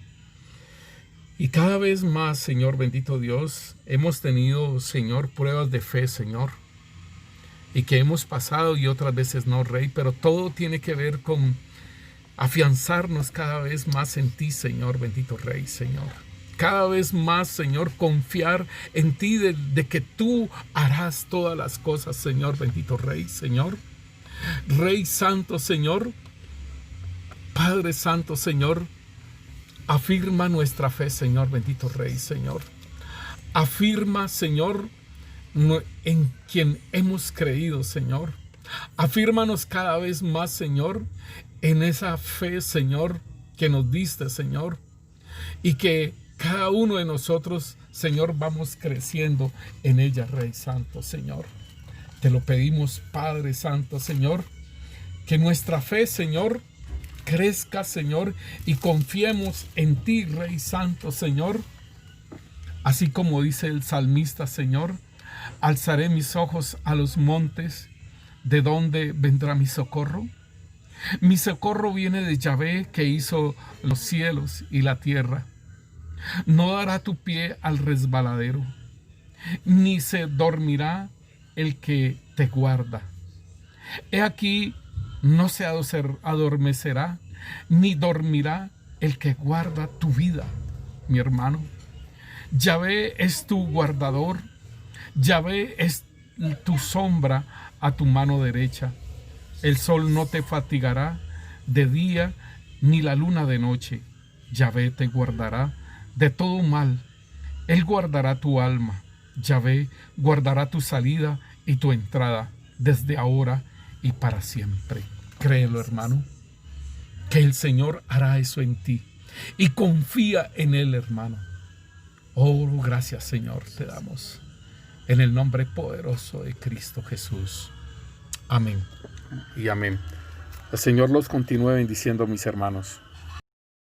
Y cada vez más, Señor, bendito Dios, hemos tenido, Señor, pruebas de fe, Señor. Y que hemos pasado y otras veces no, Rey. Pero todo tiene que ver con afianzarnos cada vez más en ti, Señor, bendito Rey, Señor. Cada vez más, Señor, confiar en ti de que tú harás todas las cosas, Señor, bendito Rey, Señor. Rey Santo, Señor. Padre Santo, Señor. Afirma nuestra fe, Señor, bendito Rey, Señor. Afirma, Señor, en quien hemos creído, Señor. Afírmanos cada vez más, Señor, en esa fe, Señor, que nos diste, Señor. Y que cada uno de nosotros, Señor, vamos creciendo en ella, Rey Santo, Señor. Te lo pedimos, Padre Santo, Señor, que nuestra fe, Señor, crezca, Señor, y confiemos en ti, Rey Santo, Señor. Así como dice el salmista, Señor, alzaré mis ojos a los montes, ¿de dónde vendrá mi socorro? Mi socorro viene de Yahvé, que hizo los cielos y la tierra. No dará tu pie al resbaladero, ni se dormirá el que te guarda. He aquí, no se adormecerá, ni dormirá el que guarda tu vida, mi hermano. Yahvé es tu guardador, Yahvé es tu sombra a tu mano derecha. El sol no te fatigará de día, ni la luna de noche. Yahvé te guardará de todo mal. Él guardará tu alma. Yahvé guardará tu salida y tu entrada, desde ahora y para siempre. Créelo, hermano, que el Señor hará eso en ti. Y confía en Él, hermano. Oh, gracias, Señor, te damos. En el nombre poderoso de Cristo Jesús. Amén y amén. El Señor los continúe bendiciendo, mis hermanos.